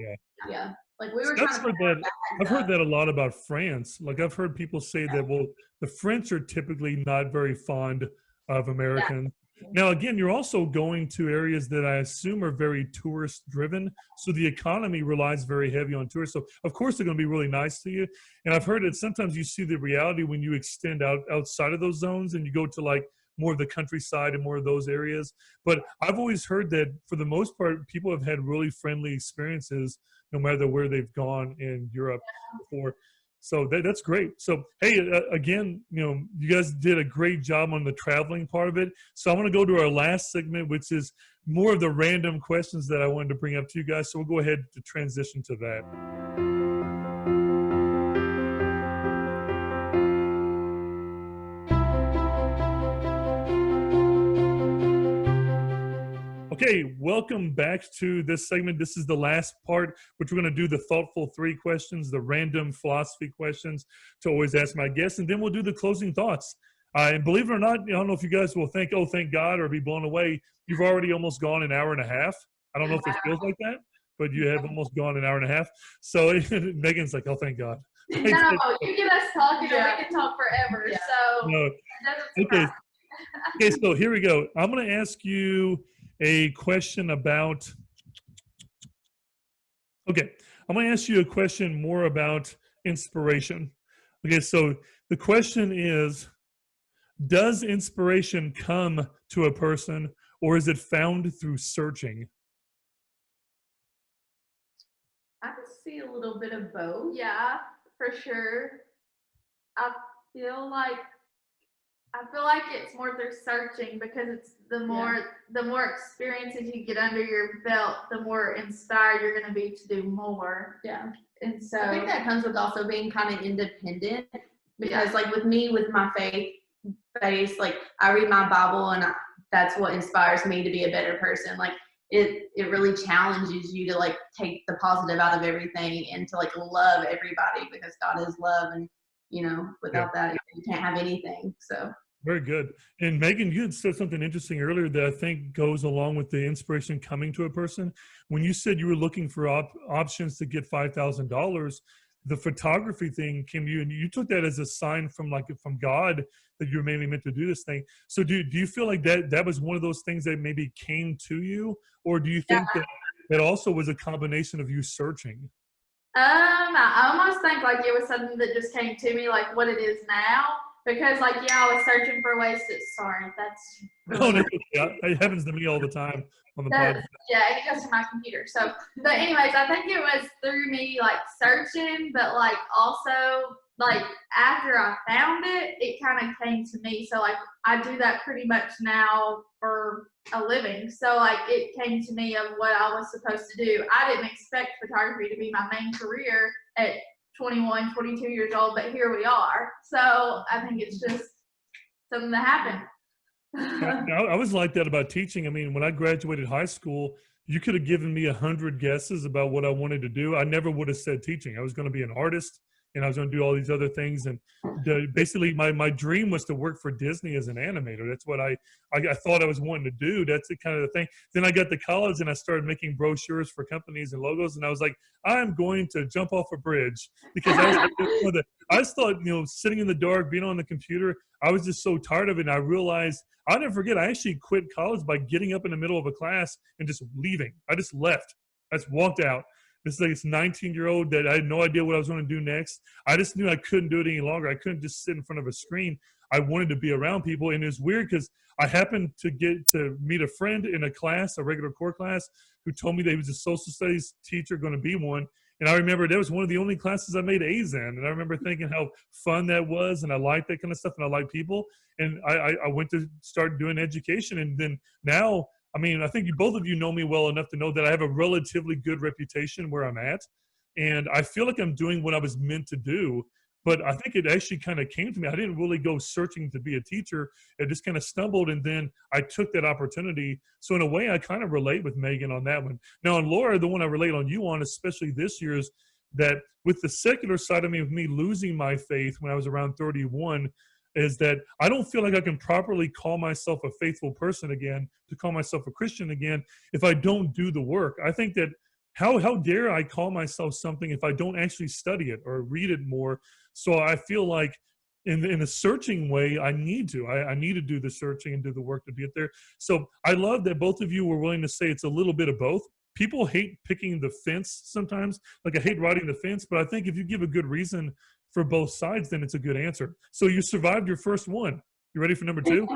like we were That's trying to. I've heard that a lot about France. Like I've heard people say that the French are typically not very fond of Americans. Now, again, you're also going to areas that I assume are very tourist driven. So the economy relies very heavy on tourists. So of course they're going to be really nice to you. And I've heard that sometimes you see the reality when you extend outside of those zones and you go to like more of the countryside and more of those areas. But I've always heard that for the most part, people have had really friendly experiences no matter where they've gone in Europe before. So that's great. So, hey, again, you guys did a great job on the traveling part of it. So I'm going to go to our last segment, which is more of the random questions that I wanted to bring up to you guys. So we'll go ahead to transition to that. Okay, welcome back to this segment. This is the last part, which we're going to do the thoughtful 3 questions, the random philosophy questions to always ask my guests, and then we'll do the closing thoughts. And believe it or not, I don't know if you guys will think, oh, thank God, or be blown away. You've already almost gone an hour and a half. I don't know if it feels like that, but you have almost gone an hour and a half. So Megan's like, oh, thank God. No, you get us talking and we can talk forever. Yeah. So no. Okay, so here we go. I'm going to ask you a question about, I'm going to ask you a question more about inspiration. Okay, so the question is, does inspiration come to a person or is it found through searching? I can see a little bit of both. Yeah, for sure. I feel like it's more through searching because it's the more experiences you get under your belt, the more inspired you're going to be to do more. Yeah. And so I think that comes with also being kind of independent because like with me, with my faith base, like I read my Bible and that's what inspires me to be a better person. Like it really challenges you to like take the positive out of everything and to like love everybody because God is love, and without that you can't have anything. So very good. And Megan, you had said something interesting earlier that I think goes along with the inspiration coming to a person. When you said you were looking for options to get $5,000, the photography thing came to you, and you took that as a sign from God that you were maybe meant to do this thing. So do you feel like that was one of those things that maybe came to you, or do you think that also was a combination of you searching? I almost think like it was something that just came to me, like what it is now. Because I was searching for ways to. Sorry, that's. No, it happens to me all the time on the podcast. Yeah, it goes to my computer. So, but anyways, I think it was through me like searching, but like also like after I found it, it kind of came to me. So like I do that pretty much now for a living. So like it came to me of what I was supposed to do. I didn't expect photography to be my main career at 21, 22 years old, but here we are. So I think it's just something that happened. I was like that about teaching. I mean, when I graduated high school, you could have given me 100 guesses about what I wanted to do. I never would have said teaching. I was going to be an artist and I was going to do all these other things. And basically my dream was to work for Disney as an animator. That's what I thought I was wanting to do. That's the kind of the thing. Then I got to college and I started making brochures for companies and logos. And I was like, I'm going to jump off a bridge because I just thought, sitting in the dark, being on the computer, I was just so tired of it. And I realized, I'll never forget, I actually quit college by getting up in the middle of a class and just leaving. I just left. I just walked out. this 19-year-old that I had no idea what I was going to do next. I just knew I couldn't do it any longer. I couldn't just sit in front of a screen. I wanted to be around people. And it's weird because I happened to get to meet a friend in a class, a regular core class, who told me that he was a social studies teacher, going to be one. And I remember that was one of the only classes I made A's in. And I remember thinking how fun that was. And I liked that kind of stuff. And I like people. And I went to start doing education. And then now, I mean, I think both of you know me well enough to know that I have a relatively good reputation where I'm at. And I feel like I'm doing what I was meant to do. But I think it actually kind of came to me. I didn't really go searching to be a teacher. It just kind of stumbled, and then I took that opportunity. So in a way, I kind of relate with Meagan on that one. Now, on Laura, the one I relate on you on, especially this year, is that with the secular side of me, of me losing my faith when I was around 31, is that I don't feel like I can properly call myself a faithful person again, to call myself a Christian again, if I don't do the work. I think that how dare I call myself something if I don't actually study it or read it more? So I feel like in a searching way, I need to do the searching and do the work to get there. So I love that both of you were willing to say it's a little bit of both. People hate picking the fence sometimes. Like I hate riding the fence, but I think if you give a good reason for both sides, then it's a good answer. So you survived your first one. You ready for number two?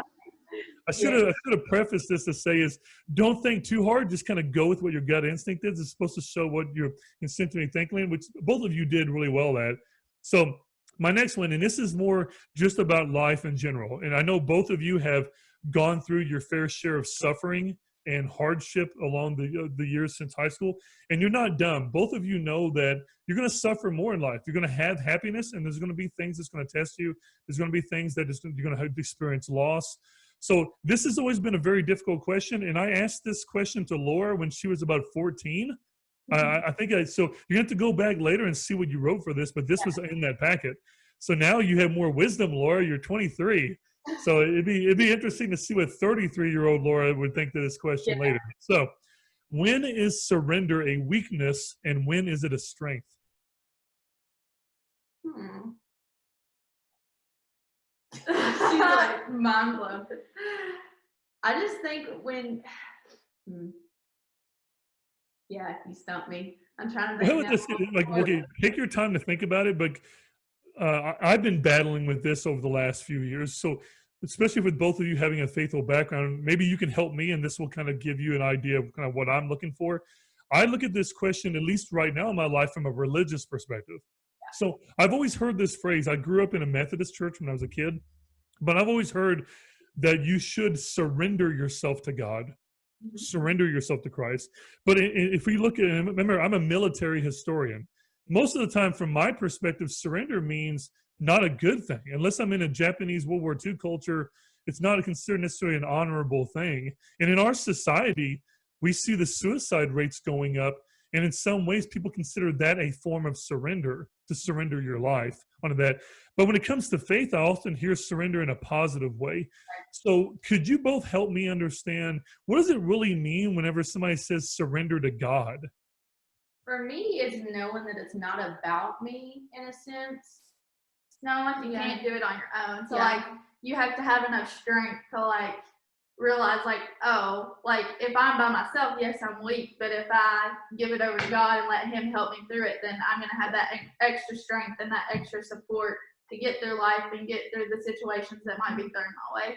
I should have prefaced this to say is don't think too hard. Just kind of go with what your gut instinct is. It's supposed to show what you're instinctively thinking, which both of you did really well at. So my next one, and this is more just about life in general. And I know both of you have gone through your fair share of suffering and hardship along the years since high school. And you're not dumb. Both of you know that you're going to suffer more in life. You're going to have happiness, and there's going to be things that's going to test you. There's going to be things that you're going to have to experience loss. So this has always been a very difficult question. And I asked this question to Laura when she was about 14. I think so you have to go back later and see what you wrote for this, but this was in that packet. So now you have more wisdom, Laura. You're 23. So it'd be interesting to see what 33-year-old Laura would think to this question later. So when is surrender a weakness and when is it a strength? She's like mind blown. I just think when yeah, you stumped me. I'm trying to think. Okay, take your time to think about it, but I've been battling with this over the last few years. So especially with both of you having a faithful background, maybe you can help me and this will kind of give you an idea of kind of what I'm looking for. I look at this question, at least right now in my life, from a religious perspective. So I've always heard this phrase. I grew up in a Methodist church when I was a kid, but I've always heard that you should surrender yourself to God, surrender yourself to Christ. But if we look at, remember, I'm a military historian. Most of the time, from my perspective, surrender means not a good thing. Unless I'm in a Japanese World War II culture, it's not considered necessarily an honorable thing. And in our society, we see the suicide rates going up. And in some ways, people consider that a form of surrender, to surrender your life onto that. But when it comes to faith, I often hear surrender in a positive way. So could you both help me understand, what does it really mean whenever somebody says surrender to God? For me, it's knowing that it's not about me in a sense. No, like you can't do it on your own. So like you have to have enough strength to like realize like, oh, like if I'm by myself, yes, I'm weak, but if I give it over to God and let him help me through it, then I'm going to have that extra strength and that extra support to get through life and get through the situations that might be thrown my way.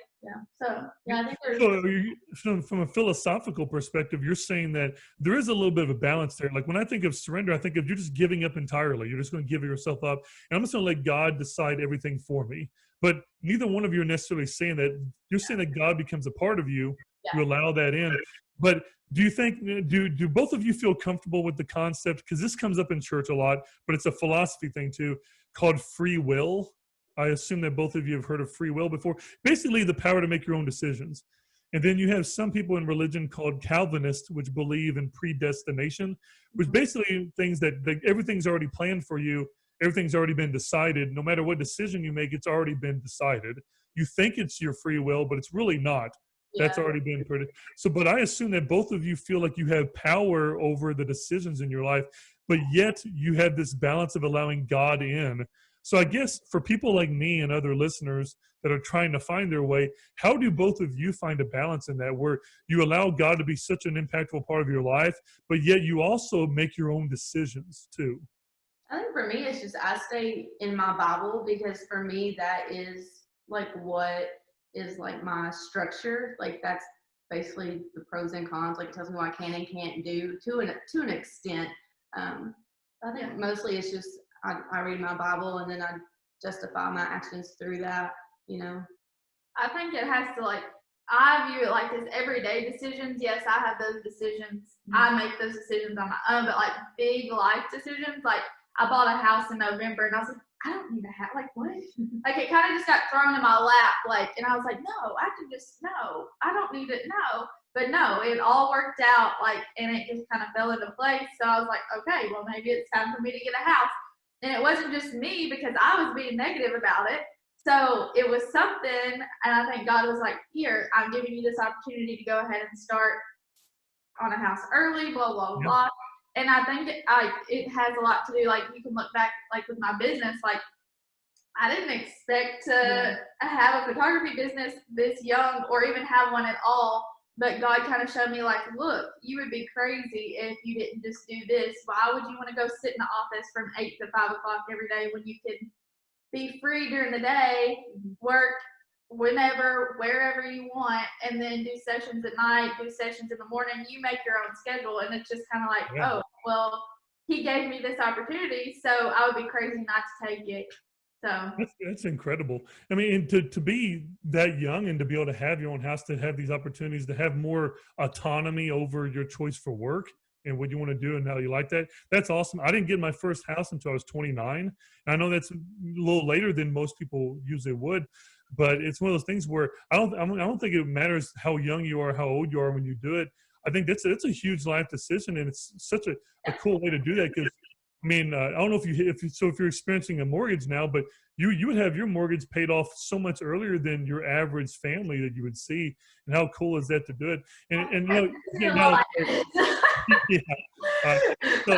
So I think there's from a philosophical perspective, you're saying that there is a little bit of a balance there. Like when I think of surrender, I think of you're just giving up entirely. You're just going to give yourself up, and I'm just going to let God decide everything for me. But neither one of you are necessarily saying that. You're saying that God becomes a part of you. You allow that in. But do you think, do both of you feel comfortable with the concept? Because this comes up in church a lot, but it's a philosophy thing too, called free will. I assume that both of you have heard of free will before. Basically, the power to make your own decisions. And then you have some people in religion called Calvinists, which believe in predestination, which basically things that everything's already planned for you. Everything's already been decided. No matter what decision you make, it's already been decided. You think it's your free will, but it's really not. That's already been predicted. So, but I assume that both of you feel like you have power over the decisions in your life, but yet you have this balance of allowing God in. So I guess for people like me and other listeners that are trying to find their way, how do both of you find a balance in that where you allow God to be such an impactful part of your life, but yet you also make your own decisions too? I think for me, it's just I stay in my Bible because for me, that is like what is like my structure. Like that's basically the pros and cons. Like it tells me what I can and can't do to an extent. Um, I think mostly it's just I read my Bible and then I justify my actions through that. You know. I think it has to like I view it like this everyday decisions. Yes, I have those decisions. I make those decisions on my own, but like big life decisions, like I bought a house in November and I was like, I don't need a house. Like what? Like it kind of just got thrown in my lap. Like, and I was like, no, I can just no, I don't need it. No. But no, it all worked out like and it just kind of fell into place. So I was like, okay, well maybe it's time for me to get a house. And it wasn't just me because I was being negative about it. So it was something, and I think God was like, here, I'm giving you this opportunity to go ahead and start on a house early, blah, blah, Yeah. blah. And I think it has a lot to do, like, you can look back, like, with my business, like, I didn't expect to have a photography business this young or even have one at all. But God kind of showed me, like, look, you would be crazy if you didn't just do this. Why would you want to go sit in the office from 8 to 5 o'clock every day when you could be free during the day, work whenever, wherever you want, and then do sessions at night, do sessions in the morning. You make your own schedule. And it's just kind of like, Yeah. oh, well, he gave me this opportunity, so I would be crazy not to take it. So That's incredible. I mean, and to be that young and to be able to have your own house, to have these opportunities, to have more autonomy over your choice for work and what you want to do and how you like that. That's awesome. I didn't get my first house until I was 29. And I know that's a little later than most people usually would, but it's one of those things where I don't think it matters how young you are, how old you are when you do it. I think that's a huge life decision, and it's such a cool way to do that because I mean, I don't know if you're experiencing a mortgage now, but you would have your mortgage paid off so much earlier than your average family that you would see. And how cool is that to do it? And you know, yeah, now, yeah. Uh, so,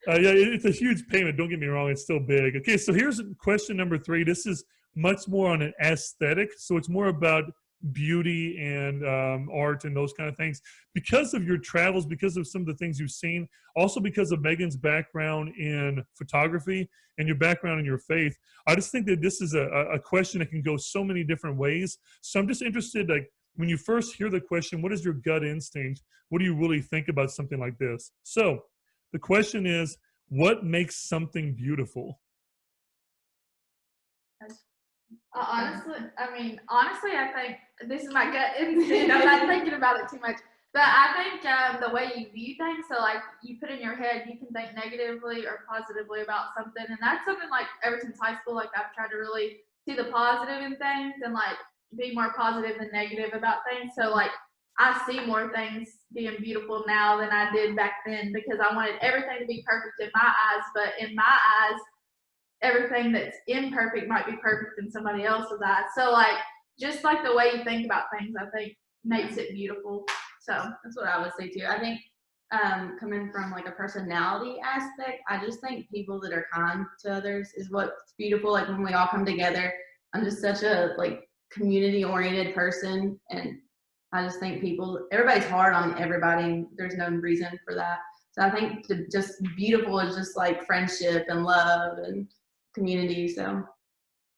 yeah, it's a huge payment. Don't get me wrong; it's still big. Okay, so here's question number 3. This is much more on an aesthetic, so it's more about beauty and art and those kind of things. Because of your travels, because of some of the things you've seen, also because of Meagan's background in photography and your background in your faith, I just think that this is a question that can go so many different ways. So I'm just interested, like when you first hear the question, what is your gut instinct? What do you really think about something like this? So the question is, what makes something beautiful? honestly, I think this is my gut instinct. I'm not thinking about it too much. But I think the way you view things, so like you put in your head, you can think negatively or positively about something. And that's something like ever since high school, like I've tried to really see the positive in things and like be more positive than negative about things. So like I see more things being beautiful now than I did back then because I wanted everything to be perfect in my eyes. But in my eyes, everything that's imperfect might be perfect in somebody else's eyes. So like just like the way you think about things, I think makes it beautiful. So That's what I would say too. I think coming from like a personality aspect, I just think people that are kind to others is what's beautiful. Like when we all come together, I'm just such a like community oriented person, and I just think everybody's hard on everybody. And there's no reason for that. So I think just beautiful is just like friendship and love and community. So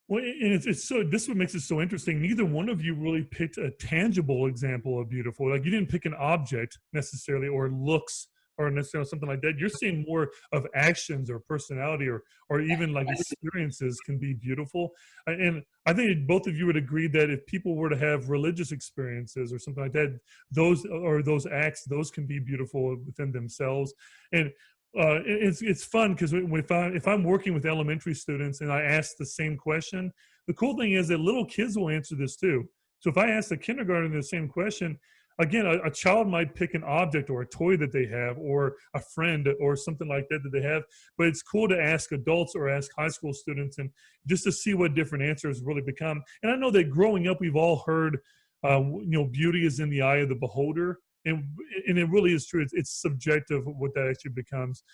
Well, and it's so, this is what makes it so interesting. Neither one of you really picked a tangible example of beautiful. Like you didn't pick an object necessarily, or looks, or necessarily something like that. You're seeing more of actions or personality, or even like experiences can be beautiful. And I think both of you would agree that if people were to have religious experiences or something like that, those acts, those can be beautiful within themselves. And it's fun because if I'm working with elementary students and I ask the same question, the cool thing is that little kids will answer this too. So if I ask the kindergarten the same question, again, a child might pick an object or a toy that they have, or a friend or something like that they have. But it's cool to ask adults or ask high school students, and just to see what different answers really become. And I know that growing up, we've all heard, beauty is in the eye of the beholder. And it really is true. It's subjective what that actually becomes.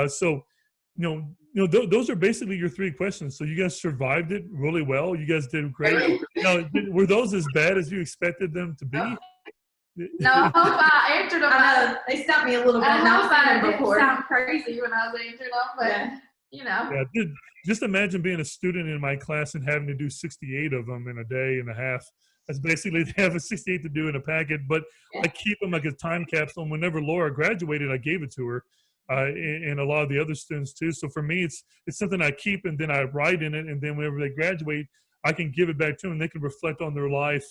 So those are basically your three questions. So you guys survived it really well. You guys did great. Now, were those as bad as you expected them to be? No, I hope I answered them. I know they stopped me a little bit. I Now hope I I've didn't before. sound crazy when I was answering them, but Yeah. Yeah, just imagine being a student in my class and having to do 68 of them in a day and a half. That's basically they have a 68 to do in a packet, but I keep them like a time capsule. And whenever Laura graduated, I gave it to her, and a lot of the other students too. So for me, it's something I keep, and then I write in it, and then whenever they graduate, I can give it back to them, and they can reflect on their life.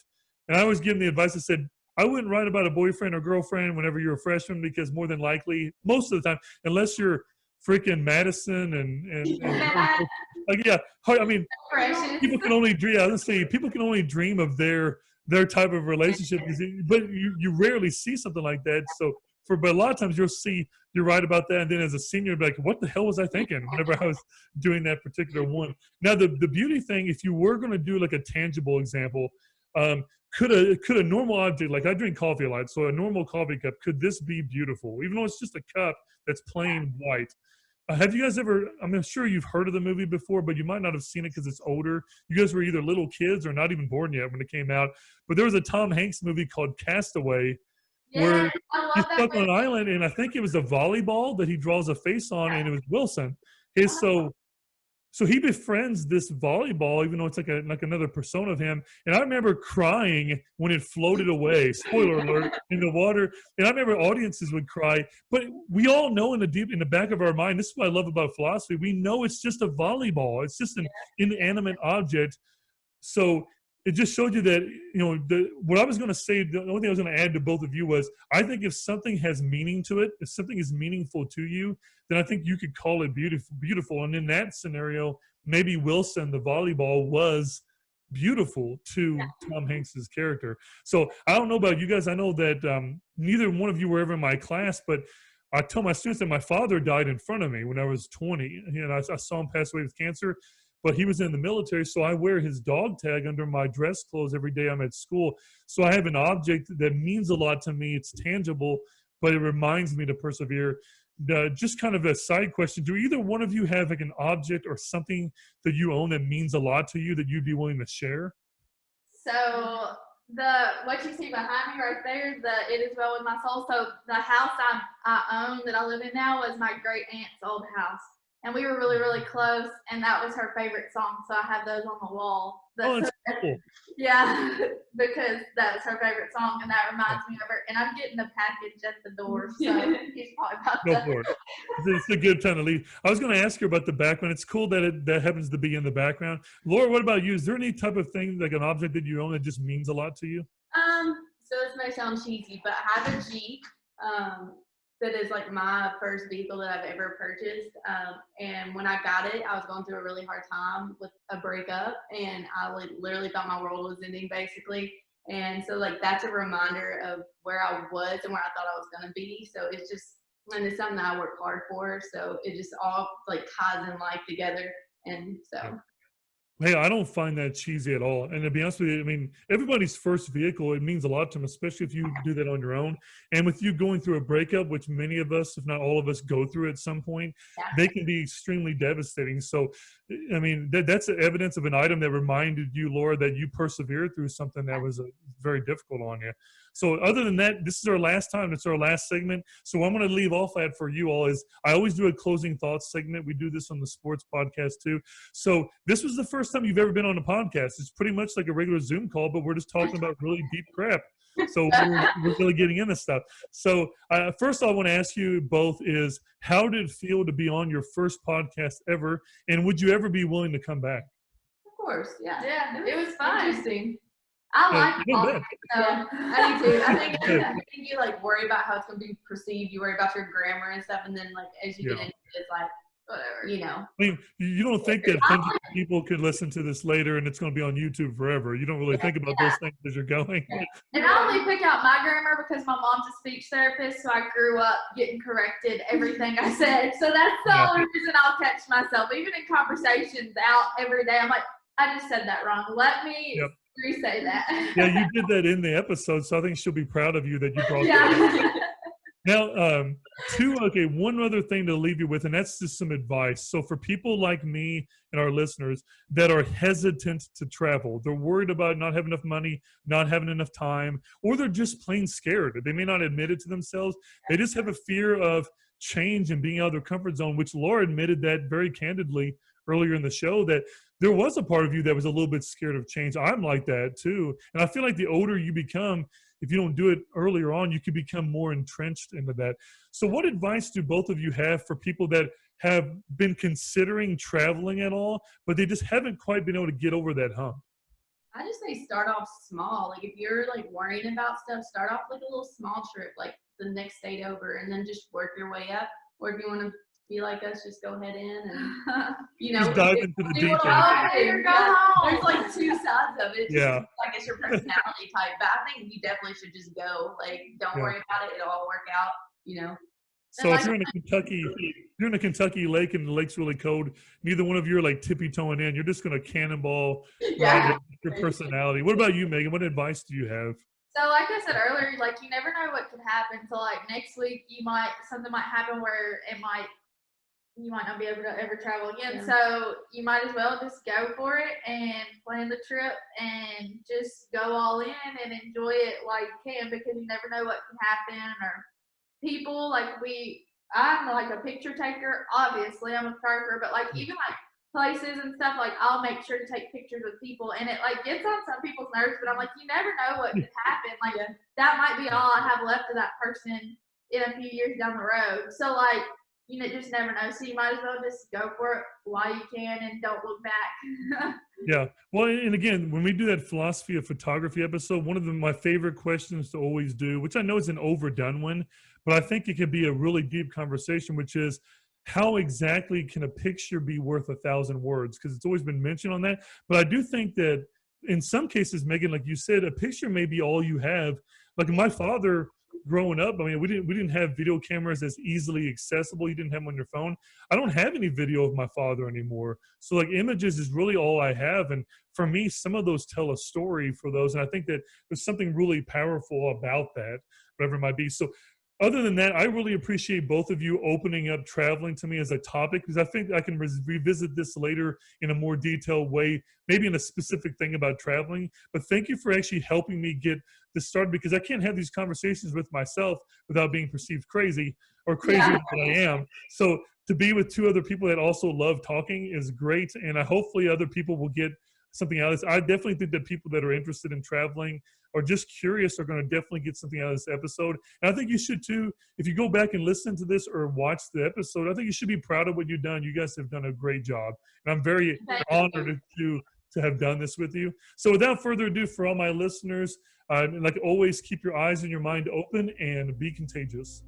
And I always give them the advice that said, I wouldn't write about a boyfriend or girlfriend whenever you're a freshman, because more than likely, most of the time, unless you're freaking Madison and like, yeah, I mean, people can only dream. I was saying, people can only dream of their type of relationship, but you rarely see something like that. So but a lot of times you're right about that, and then as a senior, you'll be like, what the hell was I thinking whenever I was doing that particular one? Now the beauty thing, if you were going to do like a tangible example, could a normal object, like I drink coffee a lot, so a normal coffee cup, could this be beautiful, even though it's just a cup that's plain white? Have you guys ever, I'm sure you've heard of the movie before, but you might not have seen it because it's older. You guys were either little kids or not even born yet when it came out. But there was a Tom Hanks movie called Castaway, where he's stuck on an island, and I think it was a volleyball that he draws a face on, and it was Wilson. So he befriends this volleyball, even though it's like another persona of him. And I remember crying when it floated away, spoiler alert, in the water. And I remember audiences would cry. But we all know in the back of our mind, this is what I love about philosophy, we know it's just a volleyball. It's just an inanimate object. So it just showed you that, what I was going to say, the only thing I was going to add to both of you was, I think if something has meaning to it, if something is meaningful to you, then I think you could call it beautiful. And in that scenario, maybe Wilson, the volleyball, was beautiful to Tom Hanks's character. So I don't know about you guys. I know that neither one of you were ever in my class, but I tell my students that my father died in front of me when I was 20. And I saw him pass away with cancer. But he was in the military, so I wear his dog tag under my dress clothes every day I'm at school. So I have an object that means a lot to me. It's tangible, but it reminds me to persevere. Just kind of a side question, do either one of you have like an object or something that you own that means a lot to you that you'd be willing to share? So what you see behind me right there, It Is Well With My Soul. So the house I own that I live in now was my great aunt's old house. And we were really, really close, and that was her favorite song. So I have those on the wall. That's cool. Yeah, because that was her favorite song, and that reminds me of her. And I'm getting a package at the door, so he's probably about to. Go for it. It's a good time to leave. I was going to ask you about the background. It's cool that that happens to be in the background. Laura, what about you? Is there any type of thing, like an object that you own that just means a lot to you? So this may sound cheesy, but I have a Jeep. That is like my first vehicle that I've ever purchased. And when I got it, I was going through a really hard time with a breakup, and I literally thought my world was ending basically. And so like that's a reminder of where I was and where I thought I was gonna be. So it's just, and it's something that I work hard for. So it just all like ties in life together. And so. Hey, I don't find that cheesy at all. And to be honest with you, I mean, everybody's first vehicle, it means a lot to them, especially if you do that on your own. And with you going through a breakup, which many of us, if not all of us, go through at some point, they can be extremely devastating. So, I mean, that's evidence of an item that reminded you, Laura, that you persevered through something that was very difficult on you. So other than that, this is our last time. It's our last segment. So what I'm going to leave off at for you all is I always do a closing thoughts segment. We do this on the sports podcast too. So this was the first time you've ever been on a podcast. It's pretty much like a regular Zoom call, but we're just talking about really deep crap. So we're really getting into stuff. So first I want to ask you both is, how did it feel to be on your first podcast ever? And would you ever be willing to come back? Of course, yeah. Yeah, it was fun. Interesting. I like it. Yeah, I do too. I think you like worry about how it's going to be perceived. You worry about your grammar and stuff, and then like as you get into it, it's like whatever, you know. I mean, you don't think that hundreds of people could listen to this later and it's going to be on YouTube forever. You don't really think about those things as you're going. And I only pick out my grammar because my mom's a speech therapist, so I grew up getting corrected everything I said. So that's the only reason I'll catch myself. Even in conversations out every day, I'm like, I just said that wrong. Let me re-say that. Yeah, you did that in the episode, so I think she'll be proud of you that you brought that up. Now, one other thing to leave you with, and that's just some advice. So for people like me and our listeners that are hesitant to travel, they're worried about not having enough money, not having enough time, or they're just plain scared. They may not admit it to themselves. They just have a fear of change and being out of their comfort zone, which Laura admitted that very candidly earlier in the show, that there was a part of you that was a little bit scared of change. I'm like that too. And I feel like the older you become, if you don't do it earlier on, you could become more entrenched into that. So what advice do both of you have for people that have been considering traveling at all, but they just haven't quite been able to get over that hump? I just say start off small. Like if you're like worrying about stuff, start off like a little small trip, like the next state over, and then just work your way up. Or if you want to be like us, just go head in and Just dive into the do deep what end. I do. Here, go Yeah. home. There's like two sides of it. Just, Yeah. I guess your personality type, but I think you definitely should just go. Like, don't Yeah. worry about it. It'll all work out. You know. So if you're in a Kentucky lake and the lake's really cold, neither one of you are like tippy toeing in. You're just going to cannonball Yeah. your personality. What about you, Megan? What advice do you have? So like I said earlier, like you never know what could happen. So like next week something might happen where you might not be able to ever travel again. Yeah. So you might as well just go for it and plan the trip and just go all in and enjoy it while you can, because you never know what can happen, or people I'm like a picture taker. Obviously I'm a photographer, but like even like places and stuff, like I'll make sure to take pictures of people, and it like gets on some people's nerves, but I'm like, you never know what could happen. Like that might be all I have left of that person in a few years down the road. So like, you just never know. So you might as well just go for it while you can and don't look back. Yeah. Well, and again, when we do that philosophy of photography episode, one of my favorite questions to always do, which I know is an overdone one, but I think it can be a really deep conversation, which is how exactly can a picture be worth 1,000 words? Because it's always been mentioned on that. But I do think that in some cases, Megan, like you said, a picture may be all you have. Like my father growing up, I mean, we didn't have video cameras as easily accessible. You didn't have them on your phone. I don't have any video of my father anymore. So like images is really all I have. And for me, some of those tell a story for those. And I think that there's something really powerful about that, whatever it might be. So other than that, I really appreciate both of you opening up traveling to me as a topic, because I think I can revisit this later in a more detailed way, maybe in a specific thing about traveling. But thank you for actually helping me get this started, because I can't have these conversations with myself without being perceived crazy or crazier than I am. So to be with two other people that also love talking is great. And hopefully other people will get something out of this. I definitely think that people that are interested in traveling or just curious are going to definitely get something out of this episode. And I think you should too. If you go back and listen to this or watch the episode, I think you should be proud of what you've done. You guys have done a great job. And I'm very honored to have done this with you. So without further ado, for all my listeners, like always, keep your eyes and your mind open and be contagious.